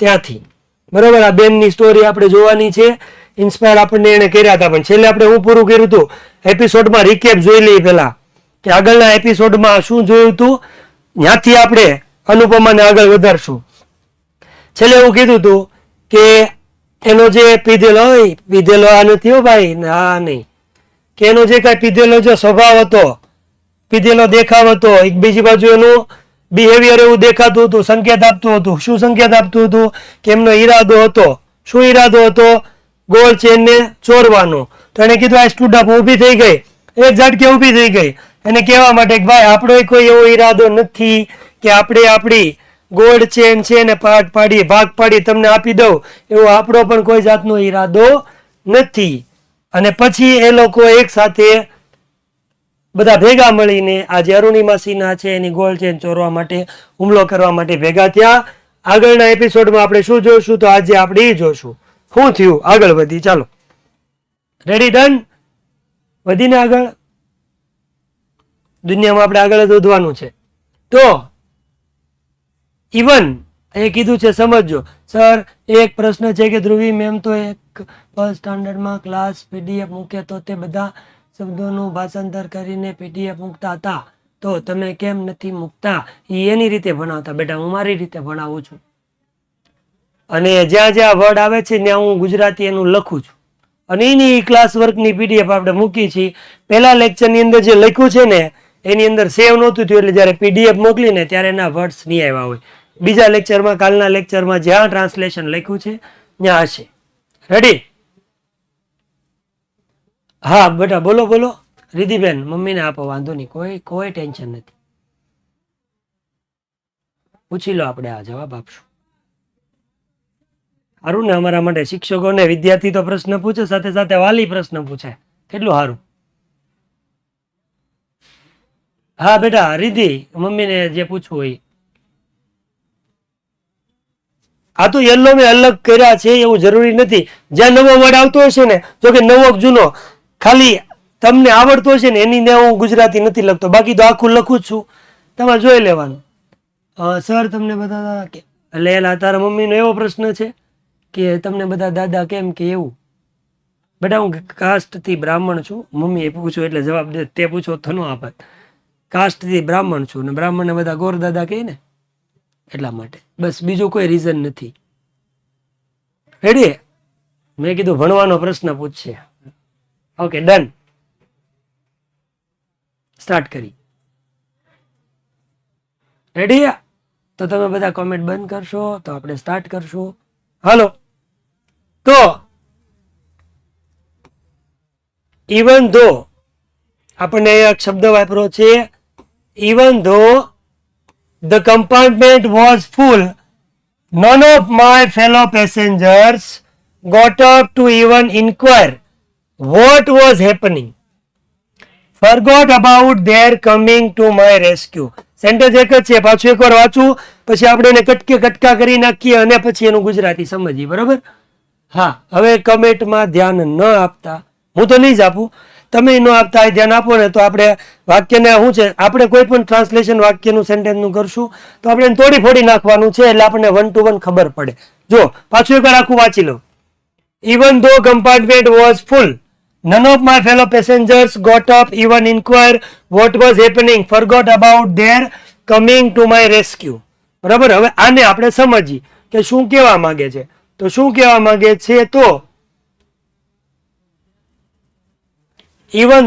ત્યાંથી. બરોબર, આ બેનની સ્ટોરી આપણે જોવાની છે. ઇન્સ્પાયર આપણને એને કર્યા હતા, પણ છેલ્લે આપણે હું પૂરું કર્યું હતું એપિસોડમાં રિકેપ જોઈ લઈએ પહેલા કે આગળના એપિસોડમાં શું જોયું હતું, ત્યાંથી આપણે અનુપમાને આગળ વધારશું. છેલ્લે એવું કીધું હતું કે એનો જે પીધેલો આ નથી હો ભાઈ, આ નહીં, કે એનો જે કાંઈ પીધેલો જે સ્વભાવ હતો, પીધેલો દેખાવ હતો, એક બીજી બાજુ એનું બિહેવિયર એવું દેખાતું હતું, સંકેત આપતું હતું. શું સંકેત આપતું હતું? કે એમનો ઈરાદો હતો. શું ઈરાદો હતો? ગોલ્ડ ચેનને ચોરવાનો. તો એને કીધું આ સ્ટુડન્ટ ઊભી થઈ ગઈ, એક ઝાટકે ઊભી થઈ ગઈ એને કહેવા માટે કે ભાઈ આપણો કોઈ એવો ઈરાદો નથી કે આપણે આપણી ગોલ્ડ ચેન છે ને ભાગ પાડી તમને આપી દઉં, એવો આપણો પણ કોઈ જાતનો ઈરાદો નથી. અને પછી એ લોકો એક સાથે બધા ભેગા મળીને આ જે અરુણિમા સિન્હા છે એની ગોલ્ડ ચેન ચોરવા માટે, હુમલો કરવા માટે ભેગા થયા. આગળના એપિસોડમાં આપણે શું જોઈશું? તો આજે આપણે એ જોશું શું થયું. આગળ વધી, ચાલો, રેડી, ડન, વધીને આગળ દુનિયામાં આપણે આગળ જ વધવાનું છે. તો ઇવન એ કીધું છે, સમજો સર, એક પ્રશ્ન છે કે ધ્રુવી મેમ તો એક ફર્સ્ટ સ્ટાન્ડર્ડમાં ક્લાસ પીડીએફ મૂકે તો તે બધા શબ્દોનું ભાષાંતર કરીને પીડીએફ મૂકતા હતા, તો તમે કેમ નથી મૂકતા? એની રીતે ભણાવતા. બેટા, હું મારી રીતે ભણાવું છું, અને જ્યાં જ્યાં વર્ડ આવે છે ત્યાં હું ગુજરાતી એનું લખું છું, અને એની ક્લાસ વર્કની પીડીએફ આપણે મૂકી છીએ. પહેલા લેક્ચરની અંદર જે લખ્યું છે ને એની અંદર સેવ નહોતું થયું, એટલે જ્યારે પીડીએફ મોકલીને ત્યારે એના વર્ડ્સ નહીં આવ્યા હોય. બીજા લેક્ચરમાં, કાલના લેક્ચરમાં જ્યાં ટ્રાન્સલેશન લખ્યું છે ત્યાં હશે. રેડી? હા બેટા, બોલો બોલો. રિધિબેન, મમ્મીને આપો, વાંધો નહીં, કોઈ ટેન્શન નથી. પૂછી લો, આપણે આ જવાબ આપશું. સારું ને, અમારા માટે શિક્ષકો ને વિદ્યાર્થી તો પ્રશ્ન પૂછે, સાથે સાથે વાલી પ્રશ્ન પૂછે, કેટલું સારું. હા બેટા, રિધિ, મમ્મીને જે પૂછવું હોય. આ તો યલો મેં અલગ કર્યા છે એવું જરૂરી નથી. જ્યાં નવો વર્ડ આવતો હશે ને, જો કે નવો જૂનો ખાલી તમને આવડતો હશે ને એની ને હું ગુજરાતી નથી લખતો, બાકી તો આખું લખું જ છું, તમારે જોઈ લેવાનું. સર તમને બધા એટલે તારા મમ્મીનો એવો પ્રશ્ન છે કે તમને બધા દાદા કેમ કે એવું? બેટા, હું કાસ્ટથી બ્રાહ્મણ છું. મમ્મીએ પૂછ્યું એટલે જવાબ દે, તે પૂછો તો ન આપત. કાસ્ટથી બ્રાહ્મણ છું ને બ્રાહ્મણને બધા ગોર દાદા કહે ને, એટલા માટે, બસ, બીજું કોઈ રીઝન નથી. રેડી? મેં કીધું ભણવાનો પ્રશ્ન પૂછશે. ઓકે, ડન, સ્ટાર્ટ કરી. રેડી? તો તમે બધા કોમેન્ટ બંધ કરશો તો આપણે સ્ટાર્ટ કરશું. હાલો. તો ઇવન ધો આપણને એક શબ્દ વાપરો છે, ઇવન ધો the compartment was full, none of my fellow passengers got up to even inquire what was happening, forgot about their coming to my rescue. Sentence એક જ છે, પાછું એકવાર વાંચું પછી આપણે એને કટકા કરી નાખીએ અને પછી એનું ગુજરાતી સમજીએ. બરોબર? હા, હવે કમેન્ટમાં ધ્યાન ન આપતા, હું તો નહીં જ આપું, તમે ન આપતા ધ્યાન આપો ને તો આપણે વાક્યને શું છે, આપણે કોઈ પણ ટ્રાન્સલેશન વાક્યનું સેન્ટેન્સનું કરશું તો આપણે તોડી ફોડી નાખવાનું છે, એટલે આપણને 1 to 1 ખબર પડે. જો પાછું એકવાર આખું વાંચી લો. Even though compartment was full, none of my fellow passengers got up, even inquire what was happening, forgot about their coming to my rescue. બરાબર? હવે આને આપણે સમજીએ કે શું કહેવા માંગે છે. તો શું કહેવા માંગે છે? તો ઇવન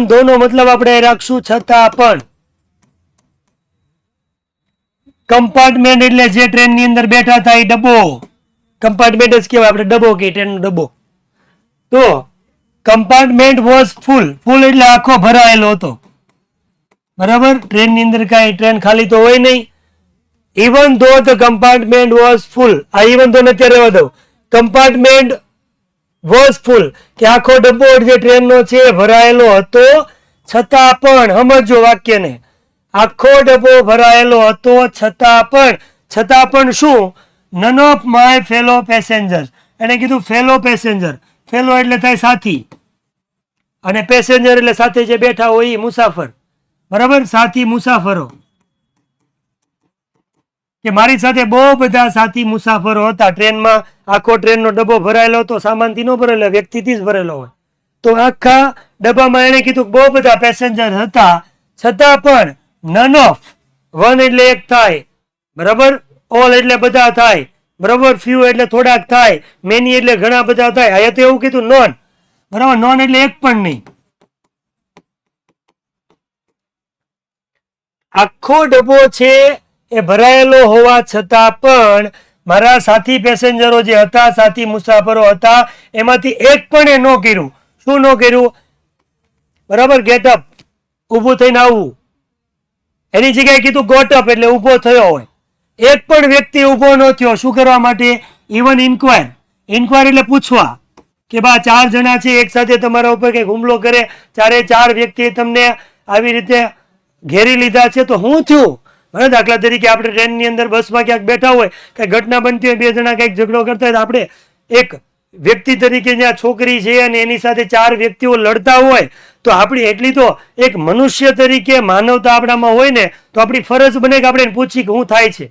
ધો નો મતલબ આપણે રાખશું છતાં પણ. કમ્પાર્ટમેન્ટ એટલે જે ટ્રેનની અંદર બેઠા હતા એ ડબ્બો, કમ્પાર્ટમેન્ટ જ કહેવાય, આપણે ડબ્બો કે ટ્રેનનો ડબ્બો. તો કમ્પાર્ટમેન્ટ વોઝ ફૂલ, ફૂલ એટલે આખો ભરાયેલો હતો. બરાબર? ટ્રેનની અંદર કાંઈ ટ્રેન ખાલી તો હોય નહીં. Even though the compartment was ફૂલ, આ ઇવન ધો ને અત્યારે વધો, કમ્પાર્ટમેન્ટ વોઝ ફૂલ કે આખો ડબ્બો જે ટ્રેનનો છે ભરાયેલો હતો, છતાં પણ, સમજો વાક્યને, આખો ડબ્બો ભરાયેલો હતો છતાં પણ શું? None of my fellow passenger. એને કીધું ફેલો પેસેન્જર. ફેલો એટલે થાય સાથી, અને પેસેન્જર એટલે સાથે જે બેઠા હોય એ મુસાફર. બરાબર? સાથી, મુસાફરો. કે મારી સાથે બહુ બધા સાથી મુસાફરો હતા ટ્રેનમાં. આખો ટ્રેનનો ડબ્બો ભરાયેલો હતો, સામાનથી ન ભરેલો, વ્યક્તિથી જ ભરેલો હોય. તો આખા ડબ્બામાં એને કીધું બહુ બધા પેસેન્જર હતા, છતાં પણ નન ઓફ, વન એટલે એક થાય, બરાબર, ઓલ એટલે બધા થાય, બરાબર, ફ્યુ એટલે થોડાક થાય, મેની એટલે ઘણા બધા થાય. અહીંયા તો એવું કીધું નોન, બરાબર, નોન એટલે એક પણ નહીં. આખો ડબ્બો છે એ ભરાયેલો હોવા છતાં પણ મારા સાથી પેસેન્જરો જે હતા, સાથી મુસાફરો હતા, એમાંથી એક પણ એ ન કર્યું. શું ન કર્યું? બરાબર, ગેટ અપ, ઊભું થઈને આવવું. એની જગ્યાએ કીધું ગોટ અપ એટલે ઊભો થયો હોય. એક પણ વ્યક્તિ ઊભો ન થયો. શું કરવા માટે? Even inquire. ઇન્ક્વાયર એટલે પૂછવા કે બા 4 જણા છે એક સાથે તમારા ઉપર કઈક હુમલો કરે, 4 વ્યક્તિએ તમને આવી રીતે ઘેરી લીધા છે, તો શું થયું? બરાબર, દાખલા તરીકે આપણે ટ્રેનની અંદર બસમાં ક્યાંક બેઠા હોય, કઈ ઘટના બનતી હોય, 2 જણા કઈક ઝઘડો કરતા હોય, આપણે એક વ્યક્તિ તરીકે જ્યાં છોકરી છે અને એની સાથે 4 વ્યક્તિઓ લડતા હોય, તો આપણી એટલી તો એક મનુષ્ય તરીકે માનવતા આપણામાં હોય ને, તો આપણી ફરજ બને કે આપણે પૂછી કે શું થાય છે.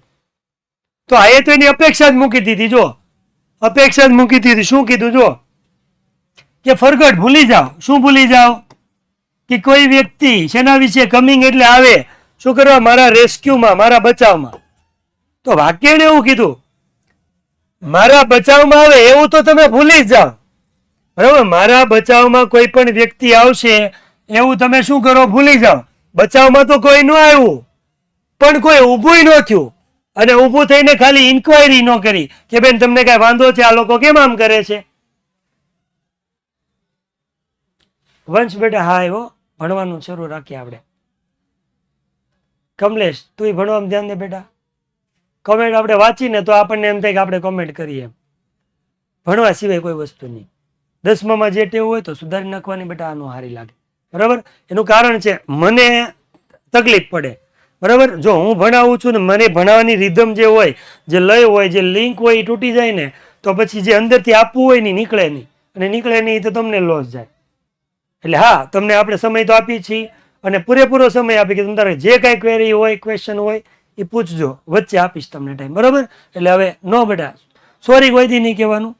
તો આ તો એની અપેક્ષા જ મૂકી દીધી. જો અપેક્ષા જ મૂકી દીધી. શું કીધું? જો કે ફરગટ, ભૂલી જાઓ. શું ભૂલી જાઓ? કે કોઈ વ્યક્તિ શેના વિશે કમિંગ એટલે આવે, શું કરવા? મારા રેસ્ક્યુમાં, મારા બચાવમાં. તો વાક્યને એવું કીધું, મારા બચાવમાં આવે એવું તો તમે ભૂલી જ જાઓ. બરાબર, મારા બચાવમાં કોઈ પણ વ્યક્તિ આવશે એવું તમે શું કરો? ભૂલી જાઓ. બચાવમાં તો કોઈ ન આવ્યું, પણ કોઈ ઊભું ન થયું, અને ઊભું થઈને ખાલી ઇન્ક્વાયરી ન કરી કે બેન તમને કઈ વાંધો છે, આ લોકો કેમ આમ કરે છે. વંશ બેટા, હા એવો ભણવાનું શરૂ રાખીએ આપણે. કમલેશ, તું ભણવામાં ધ્યાન દે બેટા. કોમેન્ટ આપણે વાંચીને તો આપણને એમ થાય કે આપણે કોમેન્ટ કરીએ. ભણવા સિવાય કોઈ વસ્તુ નહીં. 10મામાં જે ટેવ હોય તો સુધારી નાખવાની બેટા, આનું હારી લાગે. બરાબર, એનું કારણ છે મને તકલીફ પડે. બરાબર, જો હું ભણાવું છું ને મને ભણાવવાની રિધમ જે હોય, જે લય હોય, જે લિંક હોય એ તૂટી જાય ને, તો પછી જે અંદરથી આપવું હોય ને નીકળે નહીં, અને નીકળે નહીં તો તમને લોસ જાય. એટલે હા, તમને આપણે સમય તો આપીએ છીએ, અને પૂરેપૂરો સમય આપી કે તમારે જે કાંઈ ક્વેરી હોય, ક્વેશ્ચન હોય એ પૂછજો, વચ્ચે આપીશ તમને ટાઈમ. બરાબર, એટલે હવે નો બેટા સોરી કોઈથી નહીં કહેવાનું.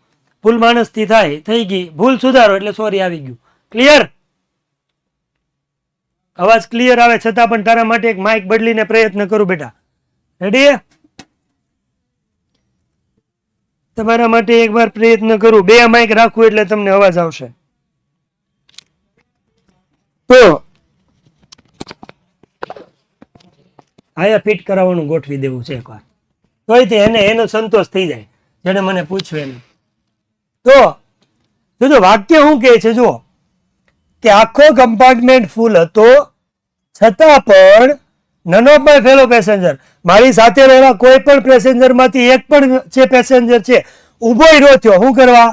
ભૂલ માણસથી થાય, થઈ ગઈ ભૂલ, સુધારો એટલે સોરી આવી ગયું. ક્લિયર? અવાજ ક્લિયર આવે છતાં પણ તારા માટે એક માઇક બદલીને પ્રયત્ન કરું બેટા. રેડી? તમારા માટે એકવાર પ્રયત્ન કરું. 2 માઇક રાખવું એટલે તમને અવાજ આવશે. તો આયા ફિટ કરાવવાનું ગોઠવી દેવું છે એકવાર, તોય તે એનો સંતોષ થઈ જાય જેને મને પૂછ્યું એને. તો જો વાક્ય શું કહે છે? જો કે આખો કમ્પાર્ટમેન્ટ ફૂલ હતો, છતાં પણ none of my fellow passenger, મારી સાથે રહેલા કોઈ પણ પેસેન્જર માંથી એક પણ જે પેસેન્જર છે ઉભો ન થયો. શું કરવા?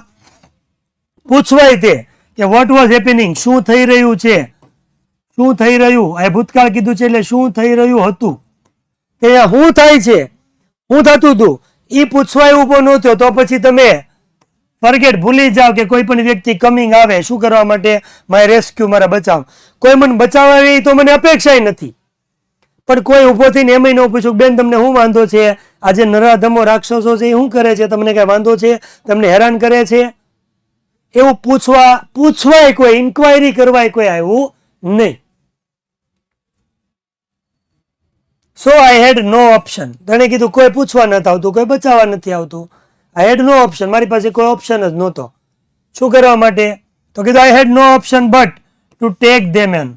પૂછવાય તે કે વોટ વોઝ હેપનિંગ, શું થઈ રહ્યું છે, શું થઈ રહ્યું. આ ભૂતકાળ કીધું છે એટલે શું થઈ રહ્યું હતું, કે શું થાય છે, શું થતું હતું, એ પૂછવાય ઉભો ન થયો. તો પછી તમે ફરગેટ, ભૂલી જાઓ કે કોઈ પણ વ્યક્તિ કમિંગ આવે. શું કરવા માટે? માય રેસ્ક્યુ, મારા બચાવ. કોઈ મને બચાવવા તો મને અપેક્ષા નથી, પણ કોઈ ઉભો થઈને એમ ન પૂછ્યું બેન તમને શું વાંધો છે, આજે નરાધમો રાક્ષસો છે એ શું કરે છે, તમને કઈ વાંધો છે, તમને હેરાન કરે છે, એવું પૂછવાય કોઈ, ઇન્ક્વાયરી કરવાય કોઈ આવ્યું નહીં. સો આઈ હેડ નો ઓપ્શન. તને કીધું કોઈ પૂછવા નથી આવતું, કોઈ બચાવવા નથી આવતું. આઈ હેડ નો ઓપ્શન, મારી પાસે કોઈ ઓપ્શન જ નહોતો. શું કરવા માટે? તો કીધું I had no option but to take them on.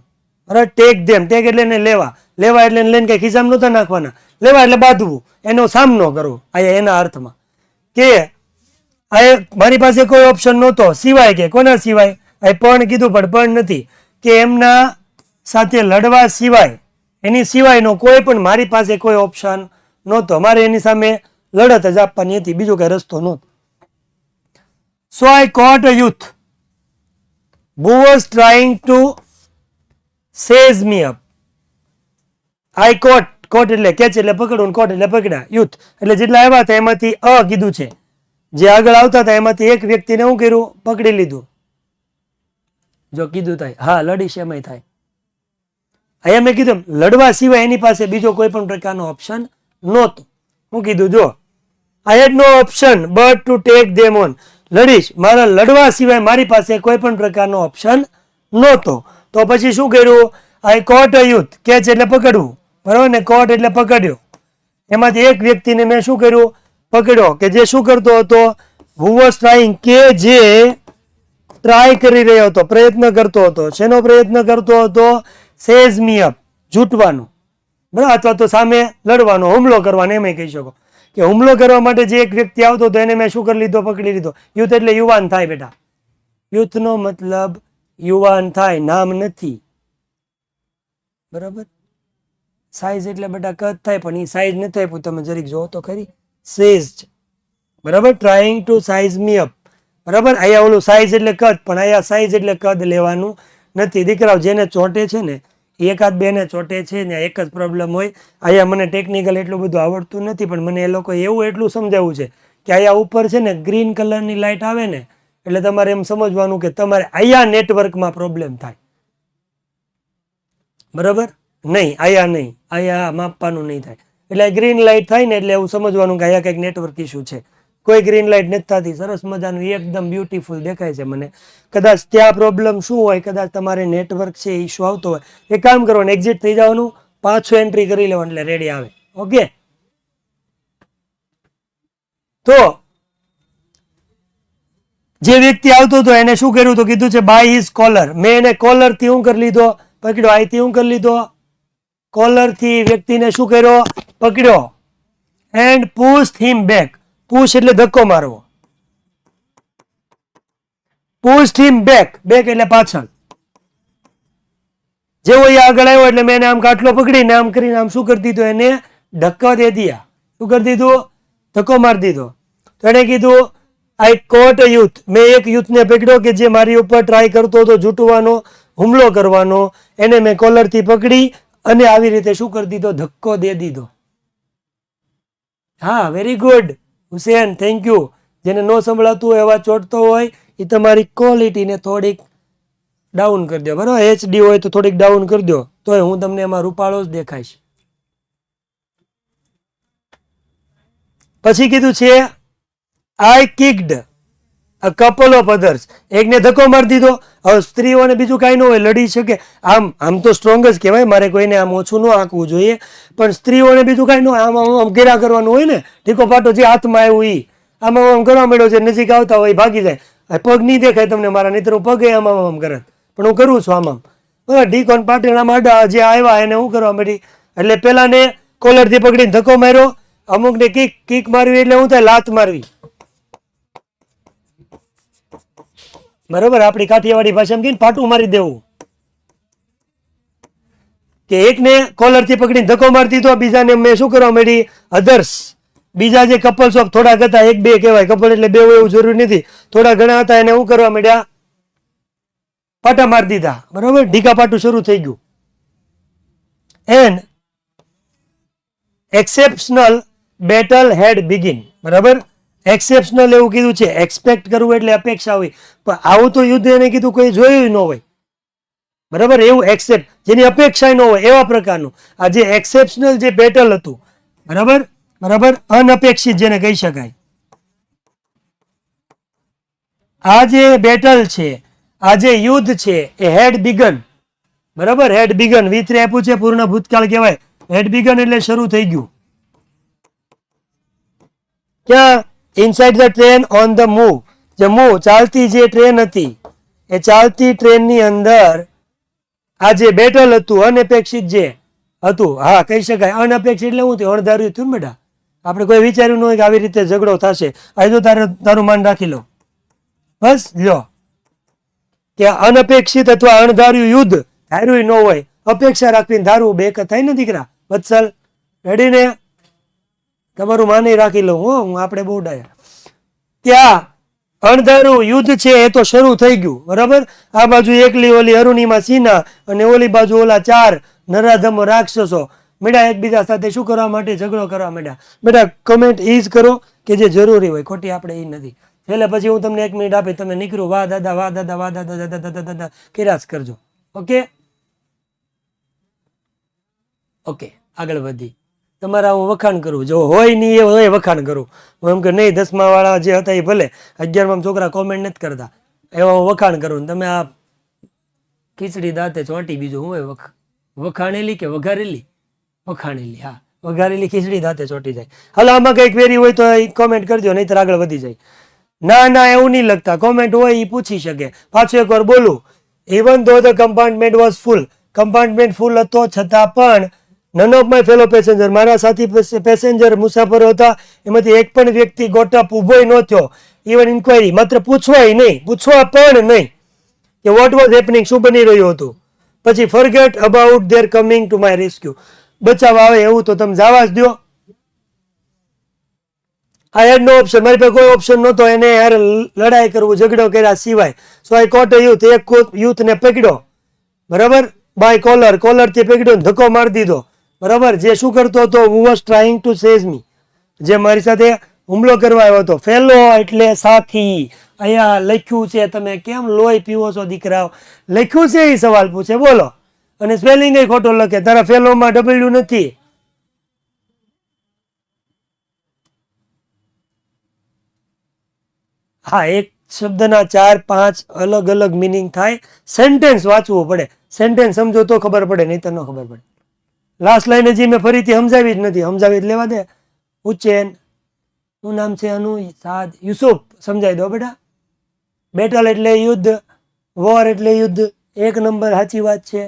બરાબર, ટેક ધેમ, ટેક એટલે એને લેવા, લેવા એટલે લઈને કઈ ખિસ્સામાં નહોતા નાખવાના, લેવા એટલે બાંધવું, એનો સામનો કરવો. આ એના અર્થમાં કે આ મારી પાસે કોઈ ઓપ્શન નહોતો, સિવાય કે કોના સિવાય? આ પણ કીધું પણ નથી, કે એમના સાથે લડવા સિવાય, એની સિવાયનો કોઈ પણ મારી પાસે કોઈ ઓપ્શન નહોતો. મારે એની સામે લડત જ આપવાની હતી, બીજો કઈ રસ્તો નહોતો. So I caught a youth who was trying to seize me up. I caught એટલે કેચ એટલે પકડવું, કોટ એટલે પકડ્યા, યુથ એટલે જેટલા આવ્યા હતા એમાંથી કીધું છે, જે આગળ આવતા હતા એમાંથી એક વ્યક્તિને શું કર્યું? પકડી લીધું. જો કીધું થાય હા લડીશ એમાંય થાય. અહીંયા મેં કીધું લડવા સિવાય એની પાસે બીજો કોઈ પણ પ્રકારનો ઓપ્શન નહોતો. હું કીધું જો I had no option but to take them on. લડીશ, મારા લડવા સિવાય મારી પાસે કોઈ પણ પ્રકારનો ઓપ્શન નહોતો. તો પછી શું કર્યું? આઈ કોટ અ યુથ. કેચ એટલે પકડવું, બરાબર ને? કોટ એટલે પકડ્યો. એમાંથી એક વ્યક્તિને મેં શું કર્યું? પકડ્યો, કે જે શું કરતો હતો? હુ વોઝ ટ્રાઇંગ, કે જે ટ્રાય કરી રહ્યો હતો, પ્રયત્ન કરતો હતો. શેનો પ્રયત્ન કરતો હતો? સેઝ મી અપ, જૂટવાનો, બરાબર, અથવા તો સામે લડવાનો, હુમલો કરવાનો, એમ કહી શકો. કે હુમલો કરવા માટે જે એક વ્યક્તિ આવતો હતો એને મેં શું કરી લીધો? પકડી લીધો. યુથ એટલે યુવાન થાય બેટા. યુથનો મતલબ યુવાન થાય, નામ નથી, બરાબર? સાઈઝ એટલે બેટા કદ થાય, પણ એ સાઈઝ નથી આપ્યું, તમે જરીક જોવો તો ખરી. સેઝ, બરાબર, trying to size me up, બરાબર. અહીંયા ઓલું સાઈઝ એટલે કદ, પણ અહીંયા સાઈઝ એટલે કદ લેવાનું નથી. દીકરાઓ જેને ચોંટે છે ને એકાદ બે ને ચોંટે છે ને એક જ પ્રોબ્લેમ હોય. અહીંયા મને ટેકનિકલ એટલું બધું આવડતું નથી, પણ મને એ લોકો એવું એટલું સમજાવવું છે કે અહીંયા ઉપર છે ને ગ્રીન કલરની લાઇટ આવે ને એટલે તમારે એમ સમજવાનું કે તમારે અહીંયા નેટવર્કમાં પ્રોબ્લેમ થાય, બરાબર? નહીં, અહીંયા નહીં, અહીંયા માપવાનું નહીં થાય. એટલે ગ્રીન લાઇટ થાય ને એટલે એવું સમજવાનું કે અહીંયા કંઈક નેટવર્ક ઇસ્યુ છે. કોઈ ગ્રીન લાઇટ નથી થતી, સરસ મજાનું એકદમ બ્યુટીફુલ દેખાય છે મને. કદાચ ત્યાં પ્રોબ્લેમ શું હોય, કદાચ તમારે નેટવર્ક છે ઇશ્યુ આવતો હોય, એક કામ કરવાનું, એક્ઝિટ થઈ જવાનું, પાછું એન્ટ્રી કરી લેવાનું એટલે રેડી આવે. ઓકે, તો જે વ્યક્તિ આવતો હતો એને શું કર્યું? તો કીધું છે બાય હિઝ કોલર. મેં એને કોલર થી હું કરી લીધો? પકડ્યો. આઈથી હું કરી લીધો? કોલર થી વ્યક્તિને શું કર્યો? પકડ્યો. And push him back. Push એટલે ધક્કો મારવો. પુશ હિમ બેક. બેક એટલે પાછળ. જેવો એ આગળ આવ્યો એટલે મેં એને આમ કાટલો પકડીને આમ કરીને આમ શું કરી દીધું? એને ધક્કો દે દિયા. શું કરી દીધું? ધક્કો મારી દીધો. તો એને કીધું આઈ કોટ અ યુથ. મેં એક યુથને પકડ્યો કે જે મારી ઉપર ટ્રાય કરતો હતો જૂટવાનો, હુમલો કરવાનો. એને મેં કોલરથી પકડી અને આવી રીતે શું કરી દીધો? ધક્કો દે દીધો. હા, very good Hussain, thank you. જેને ન સંભળાતું હોય, એવા ચોટતો હોય, એ તમારી ક્વોલિટીને થોડીક ડાઉન કરી દો, બરાબર? HD હોય તો થોડીક ડાઉન કરી દો, તોય હું તમને એમાં રૂપાળો જ દેખાઈશ. પછી કીધું છે આઈ કિક્ડ અ કપલ ઓફ અધર્સ. એકને ધક્કો મારી દીધો. હવે સ્ત્રીઓને બીજું કાંઈ ન હોય, લડી શકે. આમ તો સ્ટ્રોંગ જ કહેવાય, મારે કોઈને આમ ઓછું ન આંકવું જોઈએ, પણ સ્ત્રીઓને બીજું કાંઈ ન હોય, આમ ઘેરા કરવાનું હોય ને, ઢીકો પાટો જે હાથમાં આવ્યું એ આમાં આમ કરવા માંડ્યો છે, નજીક આવતા હોય ભાગી જાય. પગ નહીં દેખાય તમને મારા, નહીં હું પગે આમ આમ કરત, પણ હું કરું છું આમ. બરાબર, ઢીકો પાટીના માડા જે આવ્યા એને હું કરવા માંડી. એટલે પેલાને કોલરથી પકડીને ધક્કો માર્યો, અમુકને કિક મારવી એટલે હું થાય? લાત મારવી, બરોબર? આપણી કાઠિયાવાડી ભાષામાં કહીને પાટું મારી દેવું. કે એકને કોલરથી પકડીને ધક્કો મારી દીધો, બીજાને મેં શું કરવા માંડી? અધર્સ. બીજા જે કપલ્સ ઓફ થોડાક હતા, એક બે કહેવાય, કપલ એટલે બે હોય એવું જરૂરી નથી, થોડા ઘણા હતા, એને શું કરવા માંડ્યા? પાટા મારી દીધા, બરોબર? ઢીકા પાટું શરૂ થઈ ગયું. And exceptional battle had begin, બરાબર? એક્સેપ્શનલ એવું કીધું છે, એક્સપેક્ટ કરવું એટલે અપેક્ષા હોય, પણ આવું તો યુદ્ધ એને કીધું કોઈ જોયું ન હોય, બરાબર? એવું એક્સેપ્ટ જેની અપેક્ષા ન હોય એવા પ્રકારનું આ જે એક્સેપ્શનલ જે બેટલ હતું, બરાબર? બરાબર, અનઅપેક્ષિત જેને કહી શકાય. આ જે બેટલ છે, આ જે યુદ્ધ છે એ હેડ બિગન, બરાબર? હેડ બિગન V3 આપ્યું છે, પૂર્ણ ભૂતકાળ કહેવાય. હેડ બિગન એટલે શરૂ થઈ ગયું. ક્યાં? Inside the train on the move. જે મૂવ ચાલતી જે ટ્રેન હતી એ ચાલતી ટ્રેનની અંદર આ જે બેટલ હતું અનઅપેક્ષિત જે હતું, હા કહી શકાય. અનઅપેક્ષિત એટલે શું થયું? અણધાર્યું થયું બેટા. આપણે કોઈ વિચાર્યું ન હોય કે આવી રીતે ઝઘડો થશે. આ તો તારું માન રાખી લો, બસ લ્યો. કે અનઅપેક્ષિત અથવા અણધાર્યું યુદ્ધ, ધાર્યું ન હોય, અપેક્ષા રાખવીને ધારવું બે એક થાય ને દીકરા. વત્સલ રેડી ને? તમારું માની રાખી લઉં હો હું, આપણે બહુ ડાયા. ત્યાં અણધારું યુદ્ધ છે એ તો શરૂ થઈ ગયું, બરાબર? આ બાજુ એકલી ઓલી અરુણિમા સિન્હા અને ઓલી બાજુ ઓલા 4 નરાધમો રાક્ષસો મેળા એકબીજા સાથે શું કરવા માટે? ઝઘડો કરવા માંડ્યા. બેટા કમેન્ટ એ જ કરો કે જે જરૂરી હોય, ખોટી આપણે એ નથી. એટલે પછી હું તમને 1 મિનિટ આપી, તમે નીકળો વાહ દાદા વાહ દાદા વાહ દાદા દાદા દાદા કર્યા જ કરજો. ઓકે ઓકે, આગળ વધી. તમારા હું વખાણ કરું, જો હોય નહીં એ હોય વખાણ કરું. હું એમ કે નહીં 10મા વાળા જે હતા એ ભલે, 11માં છોકરા કોમેન્ટ નથી કરતા એવા હું વખાણ કરું. તમે આ ખીચડી દાંતે ચોંટી, બીજું હું હોય વખાણેલી કે વઘારેલી? વખાણેલી, હા, વઘારેલી ખીચડી દાંતે ચોંટી જાય. હાલો, આમાં કઈ ક્વેરી હોય તો કોમેન્ટ કરજો, નહીંતર આગળ વધી જાય. ના ના એવું નહીં લખતા, કોમેન્ટ હોય એ પૂછી શકે. પાછું એકવાર બોલું, even though the compartment was full, compartment full હતો છતાં પણ none of my fellow passenger, મારા સાથી પેસેન્જર મુસાફરો હતા, એમાંથી એક પણ વ્યક્તિ ગોટઅપ ઊભોય ન થયો. ઇવન ઇન્ક્વાયરી, માત્ર પૂછવાય નહીં, પૂછવા પણ નહીં કે વોટ વોઝ હેપનિંગ, શું બની રહ્યું હતું. પછી forget about their coming to my rescue, બચાવવા આવે એવું તો તમે જવા જ દો. આઈ હેડ નો ઓપ્શન, મારી પાસે કોઈ ઓપ્શન નહોતો એને યાર લડાઈ કરવું, ઝઘડો કર્યા સિવાય. સો આઈ કોટ અ યુથ, એક યુથને પકડ્યો, બરાબર, બાય કોલર, કોલરથી પકડ્યો ને ધક્કો મારી દીધો, બરાબર. જે શું કરતો હતો, who was trying to seize me, જે મારી સાથે હુમલો કરવા આવ્યો હતો. ફેલો એટલે સાથી, અહીંયા લખ્યું છે, તમે કેમ લોહી પીવો છો દીકરાઓ? લખ્યું છે એ સવાલ પૂછે, બોલો. અને સ્પેલિંગ એ ખોટો લખે, તારા ફેલોમાં ડબલ્યુ નથી. હા, એક શબ્દના 4-5 અલગ અલગ મિનિંગ થાય. સેન્ટેન્સ વાંચવું પડે, સેન્ટેન્સ સમજો તો ખબર પડે, નહીં તો ન ખબર પડે. લાસ્ટ લાઈન હજી મેં ફરીથી સમજાવી જ નથી, સમજાવી જ લેવા દે. ઉચ્ચેન, શું નામ છે આનું? સાદ યુસુફ, સમજાવી દો બેટા. બેટલ એટલે યુદ્ધ, વોર એટલે યુદ્ધ, 1 નંબર સાચી વાત છે,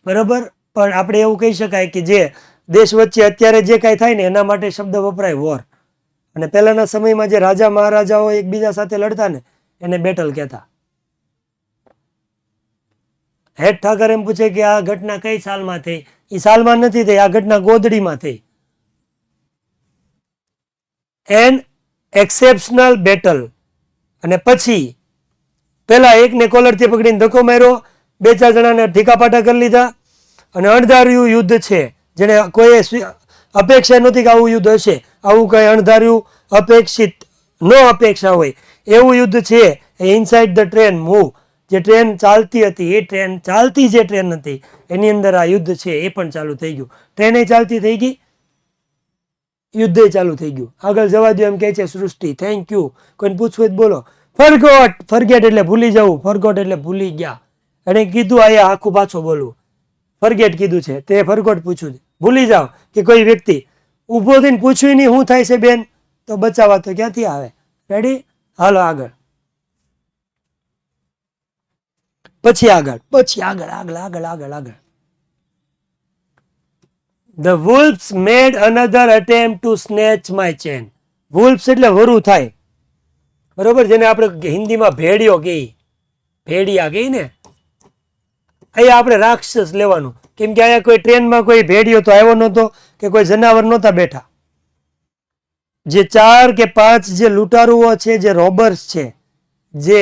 બરાબર. પણ આપણે એવું કહી શકાય કે જે દેશ વચ્ચે અત્યારે જે કાંઈ થાય ને એના માટે શબ્દ વપરાય વોર. અને પહેલાના સમયમાં જે રાજા મહારાજાઓ એકબીજા સાથે લડતા ને એને બેટલ કહેતા. હેડ ઠાકર એમ પૂછે કે આ ઘટના કઈ સાલમાં થઈ? એ સાલમાં નથી થઈ, આ ઘટના ગોદડીમાં થઈ. An exceptional battle. અને પછી પેલા એકને કોલરથી પકડીને ધક્કો માર્યો, 2-4 જણાને ઠીકાપાટા કરી લીધા. અને અણધાર્યું યુદ્ધ છે, જેને કોઈ અપેક્ષા નહોતી કે આવું યુદ્ધ હશે. આવું કઈ અણધાર્યું, અપેક્ષિત, ન અપેક્ષા હોય એવું યુદ્ધ છે. ઇનસાઇડ ધ ટ્રેન મૂવ, જે ટ્રેન ચાલતી હતી એ ટ્રેન ચાલતી, જે ટ્રેન હતી એની અંદર આ યુદ્ધ છે એ પણ ચાલુ થઈ ગયું. ટ્રેને ચાલતી થઈ ગઈ, યુદ્ધ ચાલુ થઈ ગયું. આગળ જવા દો એમ કહે છે સૃષ્ટિ. Thank you. કોઈને પૂછવું બોલો. ફરગોટ, ફરગેટ એટલે ભૂલી જવું, ફરગોટ એટલે ભૂલી ગયા. એને કીધું આયા આખું પાછું બોલવું. ફરગેટ કીધું છે, તે ફરગોટ પૂછ્યું છે. ભૂલી જાઓ કે કોઈ વ્યક્તિ ઊભો થઈને પૂછ્યું નહીં શું થાય છે બેન, તો બચાવવા તો ક્યાંથી આવે. રેડી, હાલો આગળ. પછી આગળ, પછી આગળ, આગળ આગળ આગળ આગળ. The wolves made another attempt to snatch my chain. wolves એટલે વરુ થાય, બરોબર, જેને આપણે હિન્દીમાં ભેડિયો કહી, ભેડિયા કહી ને. અહીંયા આપણે રાક્ષસ લેવાનું, કેમ કે અહીંયા કોઈ ટ્રેનમાં કોઈ ભેડિયો તો આવ્યો નહોતો કે કોઈ જનાવર નહોતા બેઠા. જે 4 કે 5 જે લૂંટારુઓ છે, જે રોબર્સ છે, જે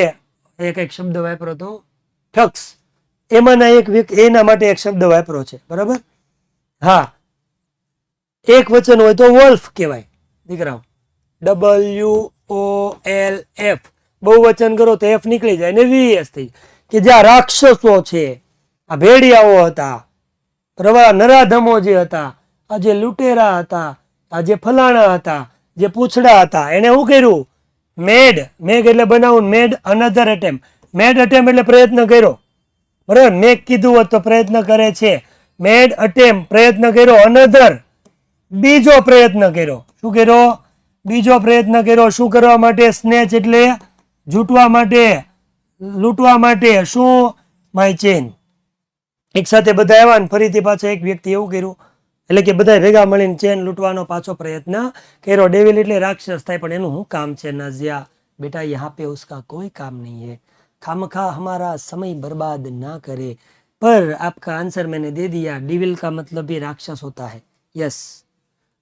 એક શબ્દ વાપરો તો ઠગ્સ, એમાંના એક એના માટે એક શબ્દ વાપરો છે, બરાબર. હા, એક વચન હોય તો વોલ્ફ કહેવાય દીકરાઓ, WOLF. બહુવચન કરો તો F નીકળી જાય ને VS થઈ. કે જે આ રાક્ષસો છે, આ ભેડિયાઓ હતા, બરાબર, નરાધમો જે હતા, આ જે લૂંટેરા હતા, આ જે ફલાણા હતા, જે પૂછડા હતા, એને શું કર્યું? મેડ, મેઘ એટલે બનાવું, મેડ અનધર એટેમ્પ. મેડ એટેમ્પ એટલે પ્રયત્ન કર્યો, બરાબર. મેઘ કીધું હોત તો પ્રયત્ન કરે છે. મેડ અટેમ્પ, પ્રયત્ન કર્યો. અનધર, બીજો પ્રયત્ન કર્યો. શું કર્યો? બીજો પ્રયત્ન કર્યો. શું કરવા માટે? સ્નેચ એટલે જૂટવા માટે, લૂંટવા માટે. શું? My chain. એક સાથે બધા આવ્યા ને ફરીથી પાછો એક વ્યક્તિ એવું કર્યું, એટલે કે બધા ભેગા મળીને ચેન લૂંટવાનો પાછો પ્રયત્ન કર્યો. ડેવિલ એટલે રાક્ષસ થાય, પણ એનું શું કામ છે નાઝિયા? બેટા યહાં પે ઉસકા કોઈ કામ નહીં है, खामखा हमारा समय बर्बाद ना करे. पर आपका आंसर मैंने दे दिया. डिविल का मतलब भी राक्षस होता है. यस,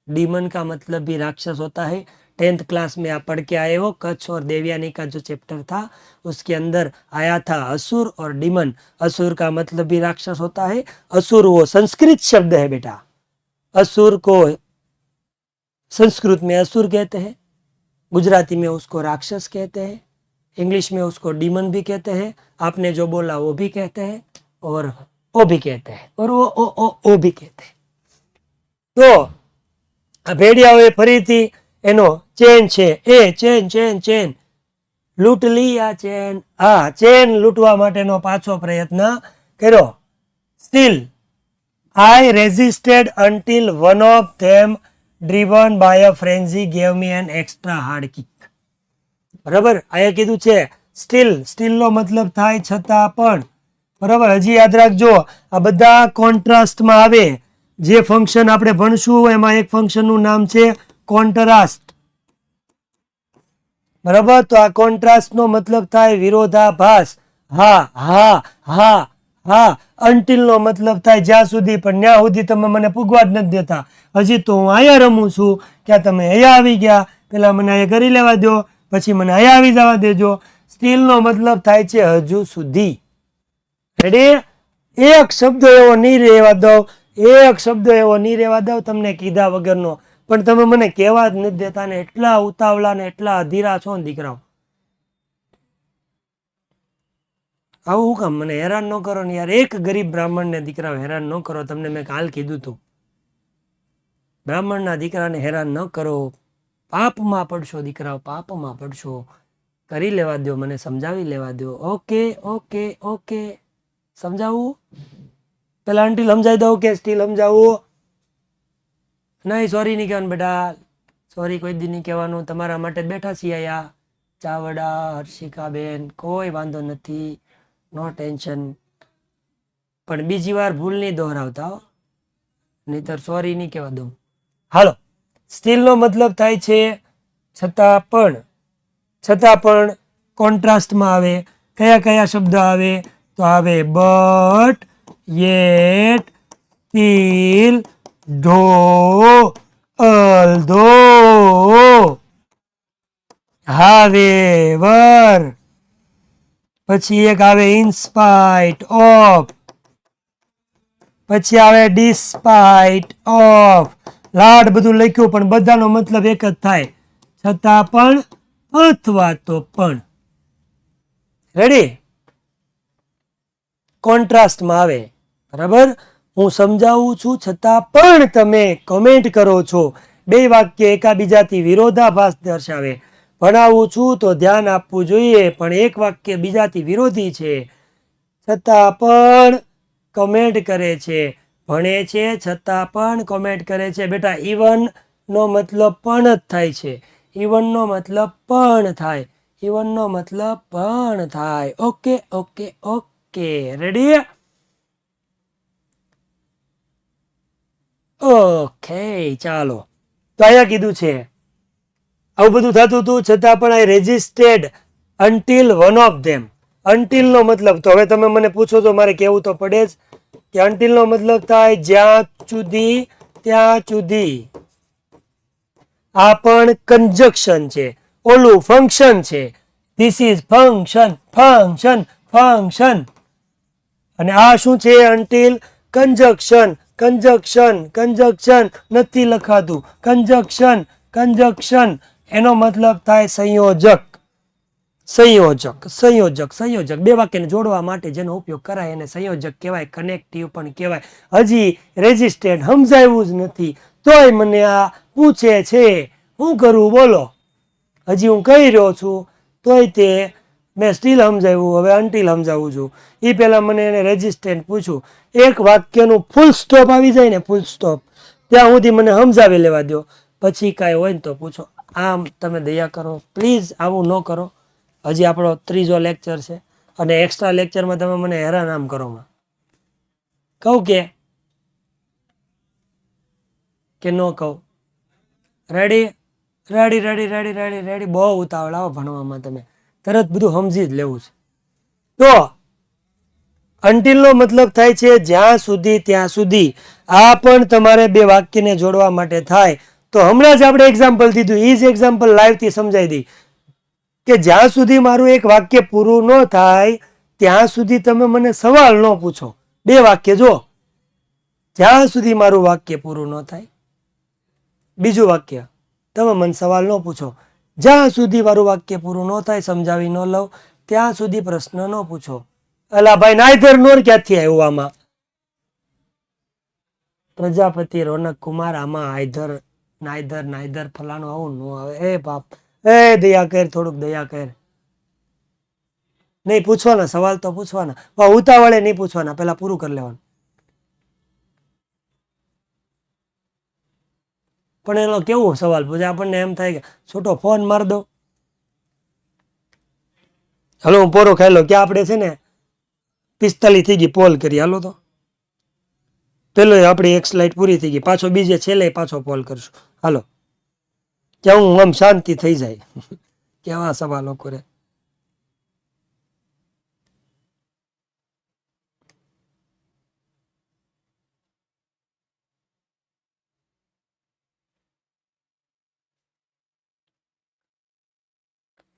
डीमन का मतलब भी राक्षस होता है. 10th क्लास में आप पढ़ के आए हो. कच्छ और देवयानी का जो चैप्टर था उसके अंदर आया था असुर और डीमन. असुर का मतलब भी राक्षस होता है. असुर वो संस्कृत शब्द है बेटा. असुर को संस्कृत में असुर कहते हैं, गुजराती में उसको राक्षस कहते हैं, इंग्लिश में उसको डीमन भी कहते हैं. आपने जो बोला वो भी कहते हैं और ओ भी कहते हैं और वो भी कहते हैं. તો આ ભેડિયાઓએ ફરીથી એનો ચેન છે એ ચેન લૂંટ લી આ ચેન. હા, ચેન લૂંટવા માટેનો પાછો પ્રયત્ન કર્યો. Steel I resisted until one of them, driven by a frenzy, gave me an extra hard kick. બરાબર, અહીંયા કીધું છે સ્ટીલ નો મતલબ થાય છતાં પણ. બરાબર, હજી યાદ રાખજો આ બધા કોન્ટ્રાસ્ટમાં આવે. જે ફંક્શન આપણે ભણશું એમાં એક ફંક્શનનું નામ છે કોન્ટ્રાસ્ટ. બરાબર, તો આ કોન્ટ્રાસ્ટ નો મતલબ થાય વિરોધાભાસ. હા હા હા હા. અનટિલ નો મતલબ થાય જ્યાં સુધી, પણ ત્યાં સુધી તમે મને પૂગવા જ નથી દેતા. હજી તો હું અહીંયા રમું છું, ક્યાં તમે અહીંયા આવી ગયા, પેલા મને અહીંયા કરી લેવા દો, પછી મને અહીંયા આવી જવા દેજો. સ્ટીલ નો મતલબ થાય છે હજુ સુધી. રેડી? એક શબ્દ એવો નહીં રહેવા દઉં, એક શબ્દ એવો નહીં રહેવા દઉં તમને કીધા વગરનો. પણ તમે મને કહેવા જ નથી દેતા ને એટલા ઉતાવળા ને એટલા અધીરા છો ને દીકરાઓ. આવું હું કામ? મને હેરાન ન કરો ને યાર. એક ગરીબ બ્રાહ્મણને દીકરાઓ હેરાન ન કરો. તમને મેં કાલ કીધું હતું, બ્રાહ્મણના દીકરાને હેરાન ન કરો. પાપમાં પડશો દીકરાઓ, પાપમાં પડશો. કરી લેવા દો, મને સમજાવી લેવા દો. ઓકે ઓકે ઓકે, સમજાવું? પેલા અન્ટિલ સમજાવી દઉં કે સ્ટીલ સમજાવું? નહીં, સોરી નહીં કહેવાનું બેટા, સોરી કોઈ દી નહીં કહેવાનું. તમારા માટે બેઠા છીએ અહીંયા. ચાવડા, હર્ષિકાબેન, કોઈ વાંધો નથી, નો ટેન્શન. પણ બીજી વાર ભૂલ નહીં દોહરાવતા હો, નહીતર સોરી નહીં કહેવા દઉં. હાલો, સ્ટીલનો મતલબ થાય છે છતાં પણ. છતાં પણ કોન્ટ્રાસ્ટમાં આવે. કયા કયા શબ્દ આવે? તો આવે બટ, યેટ, સ્ટીલ, ધો, અલ્ધો, હાવેવર. પછી એક આવે ઇન્સ્પાઇટ ઓફ, પછી આવે ડિસ્પાઇટ ઓફ. લાડ બધું લખ્યું પણ બધાનો મતલબ એક જ થાય, છતાં પણ અથવા તો પણ. રેડી? કોન્ટ્રાસ્ટમાં આવે. બરાબર, હું સમજાવું છું છતાં પણ તમે કમેન્ટ કરો છો. બે વાક્ય એકાબીજાથી વિરોધાભાસ દર્શાવે. ભણાવું છું તો ધ્યાન આપવું જોઈએ, પણ એક વાક્ય બીજાથી વિરોધી છે છતાં પણ કમેન્ટ કરે છે. ભણે છે છતાં પણ કમેન્ટ કરે છે. બેટા ઇવન નો મતલબ પણ જ થાય છે. ઇવન નો મતલબ પણ થાય. ઇવન નો મતલબ પણ થાય. Okay okay okay, ready? Okay, ચાલો. તો અહીંયા કીધું છે આવું બધું થતું હતું છતાં પણ I resisted until one of them. Until નો મતલબ, તો હવે તમે મને પૂછો તો મારે કહેવું તો પડે જ કે અન્ટિલ નો મતલબ થાય જ્યાં સુધી ત્યાં સુધી. આ પણ કંજક્શન છે, ઓલું ફંક્શન છે. This is function, function, function. અને આ શું છે? Until conjunction. કંજક્શન, કંજક્શન નથી લખાતું. કંજક્શન, કંજક્શન એનો મતલબ થાય સંયોજક. સંયોજક, સંયોજક, સંયોજક. બે વાક્યને જોડવા માટે જેનો ઉપયોગ કરાય એને સંયોજક કહેવાય, કનેક્ટિવ પણ કહેવાય. હજી રેજિસ્ટેડ સમજાવ્યું જ નથી તોય મને આ પૂછે છે. શું કરું બોલો? હજી હું કહી રહ્યો છું તોય તે મેં સ્ટીલ સમજાવ્યું, હવે અન્ટિલ સમજાવું છું. એ પહેલાં મને એને રેજિસ્ટેન્ટ પૂછું. એક વાક્યનું ફૂલ સ્ટોપ આવી જાય ને, ફૂલ સ્ટોપ, ત્યાં સુધી મને સમજાવી લેવા દો. પછી કાંઈ હોય ને તો પૂછો. આમ તમે દયા કરો પ્લીઝ, આવું ન કરો. હજી આપણો 3જો લેક્ચર છે અને એક્સ્ટ્રા લેક્ચરમાં તમે મને હેરાન આમ કરો. કહું કે ન કહું? Ready? Ready ready ready ready ready. બહુ ઉતાવળ આવો ભણવામાં, તમે તરત બધું સમજી જ લેવું છે. તો અન્ટિલનો મતલબ થાય છે જ્યાં સુધી ત્યાં સુધી. આ પણ તમારે બે વાક્યને જોડવા માટે થાય. તો હમણાં જ આપણે એક્ઝામ્પલ દીધું, એ જ એક્ઝામ્પલ લાઈવથી સમજાવી દઈ કે જ્યાં સુધી મારું એક વાક્ય પૂરું ન થાય ત્યાં સુધી તમે મને સવાલ ન પૂછો. બે વાક્ય જો, જ્યાં સુધી મારું વાક્ય પૂરું ન થાય. બીજું વાક્ય, તમે મને સવાલ ન પૂછો. જ્યાં સુધી મારું વાક્ય પૂરું ન થાય, સમજાવી ન લઉં ત્યાં સુધી પ્રશ્ન ન પૂછો. અલા ભાઈ, નાઈધર નોર ક્યાંથી આવ્યું આમાં? પ્રજાપતિ રોનક કુમાર આમાં આઈધર નાઈધર ફલાણું આવું ન આવે. એ બાપ, એ દયા કર, થોડુંક દયા કર. નહીં પૂછવાના સવાલ તો પૂછવાના, ઉતાવળે નહીં પૂછવાના, પેલા પૂરું કરી લેવાનું. પણ એનો કેવું સવાલ પૂછે, આપણને એમ થાય કે છોટો ફોન માર દો. હલો હું પોરો ખાઈ લો. ક્યાં આપણે છે ને 45 થઈ ગઈ, પોલ કરી. હાલો તો પેલો આપણી એક સ્લાઇડ પૂરી થઈ ગઈ, પાછો બીજે છેલ્લે પાછો પોલ કરશું. હાલો ત્યાં હું આમ શાંતિ થઈ જાય. કેવા સવાલો કરે.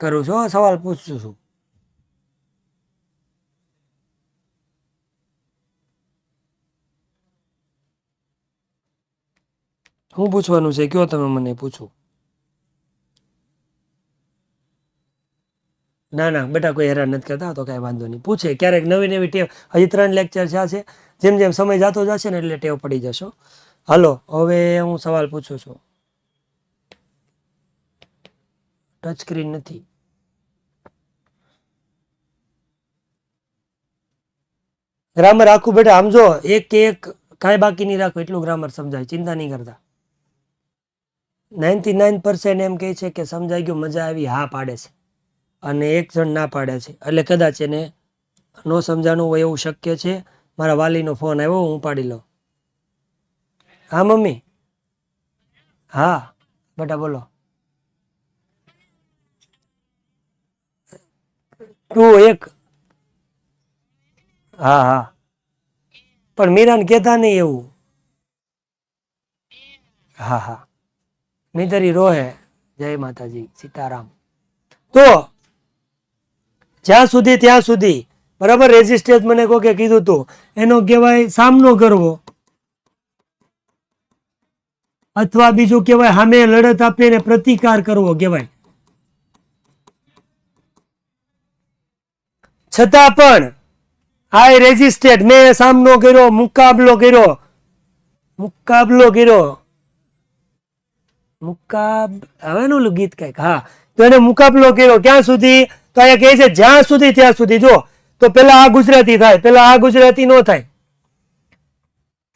કરું છું સવાલ પૂછું છું. શું પૂછવાનું છે કયો તમે મને પૂછો. ના ના બેટા કોઈ હેરાન નથી કરતા, તો કાંઈ વાંધો નહીં. પૂછે ક્યારેક નવી નવી ટેવ. હજી 3 લેક્ચર છે. જેમ જેમ સમય જતો જશે ને એટલે ટેવ પડી જશો. હાલો હવે હું સવાલ પૂછું છું. ટચ સ્ક્રીન નથી. ગ્રામર આખું બેટા આમ જો, એક કે એક કાંઈ બાકી નહીં રાખો, એટલું ગ્રામર સમજાય, ચિંતા નહીં કરતા. 99% એમ કહે છે કે સમજાઈ ગયું, મજા આવી, હા પાડે છે, અને 1 જણ ના પાડે છે. એટલે કદાચ એને ન સમજાણું હોય એવું શક્ય છે. મારા વાલીનો ફોન આવ્યો, હું પાડી લઉં. હા મમ્મી. હા બેટા બોલો. 2 1. હા હા પણ મીરાને કહેતા નહીં એવું. હા હા નહીતરી રોહે. જય માતાજી, સીતારામ. તો જ્યાં સુધી ત્યાં સુધી બરાબર. રેઝિસ્ટન્સ મને કોકે કીધું હતું, એનો કહેવાય સામનો કરવો, અથવા બીજું કહેવાય સામે લડત આપીને પ્રતિકાર કરવો કહેવાય. છતાં પણ આઈ રેઝિસ્ટેડ, મેં સામનો કર્યો, મુકાબલો કર્યો. હવે નું ગીત કઈક. હા તો એને મુકાબલો કર્યો. ક્યાં સુધી? તો અહીંયા કહે છે જ્યાં સુધી ત્યાં સુધી. જો તો પેલા આ ગુજરાતી થાય, પેલા આ ગુજરાતી નો થાય.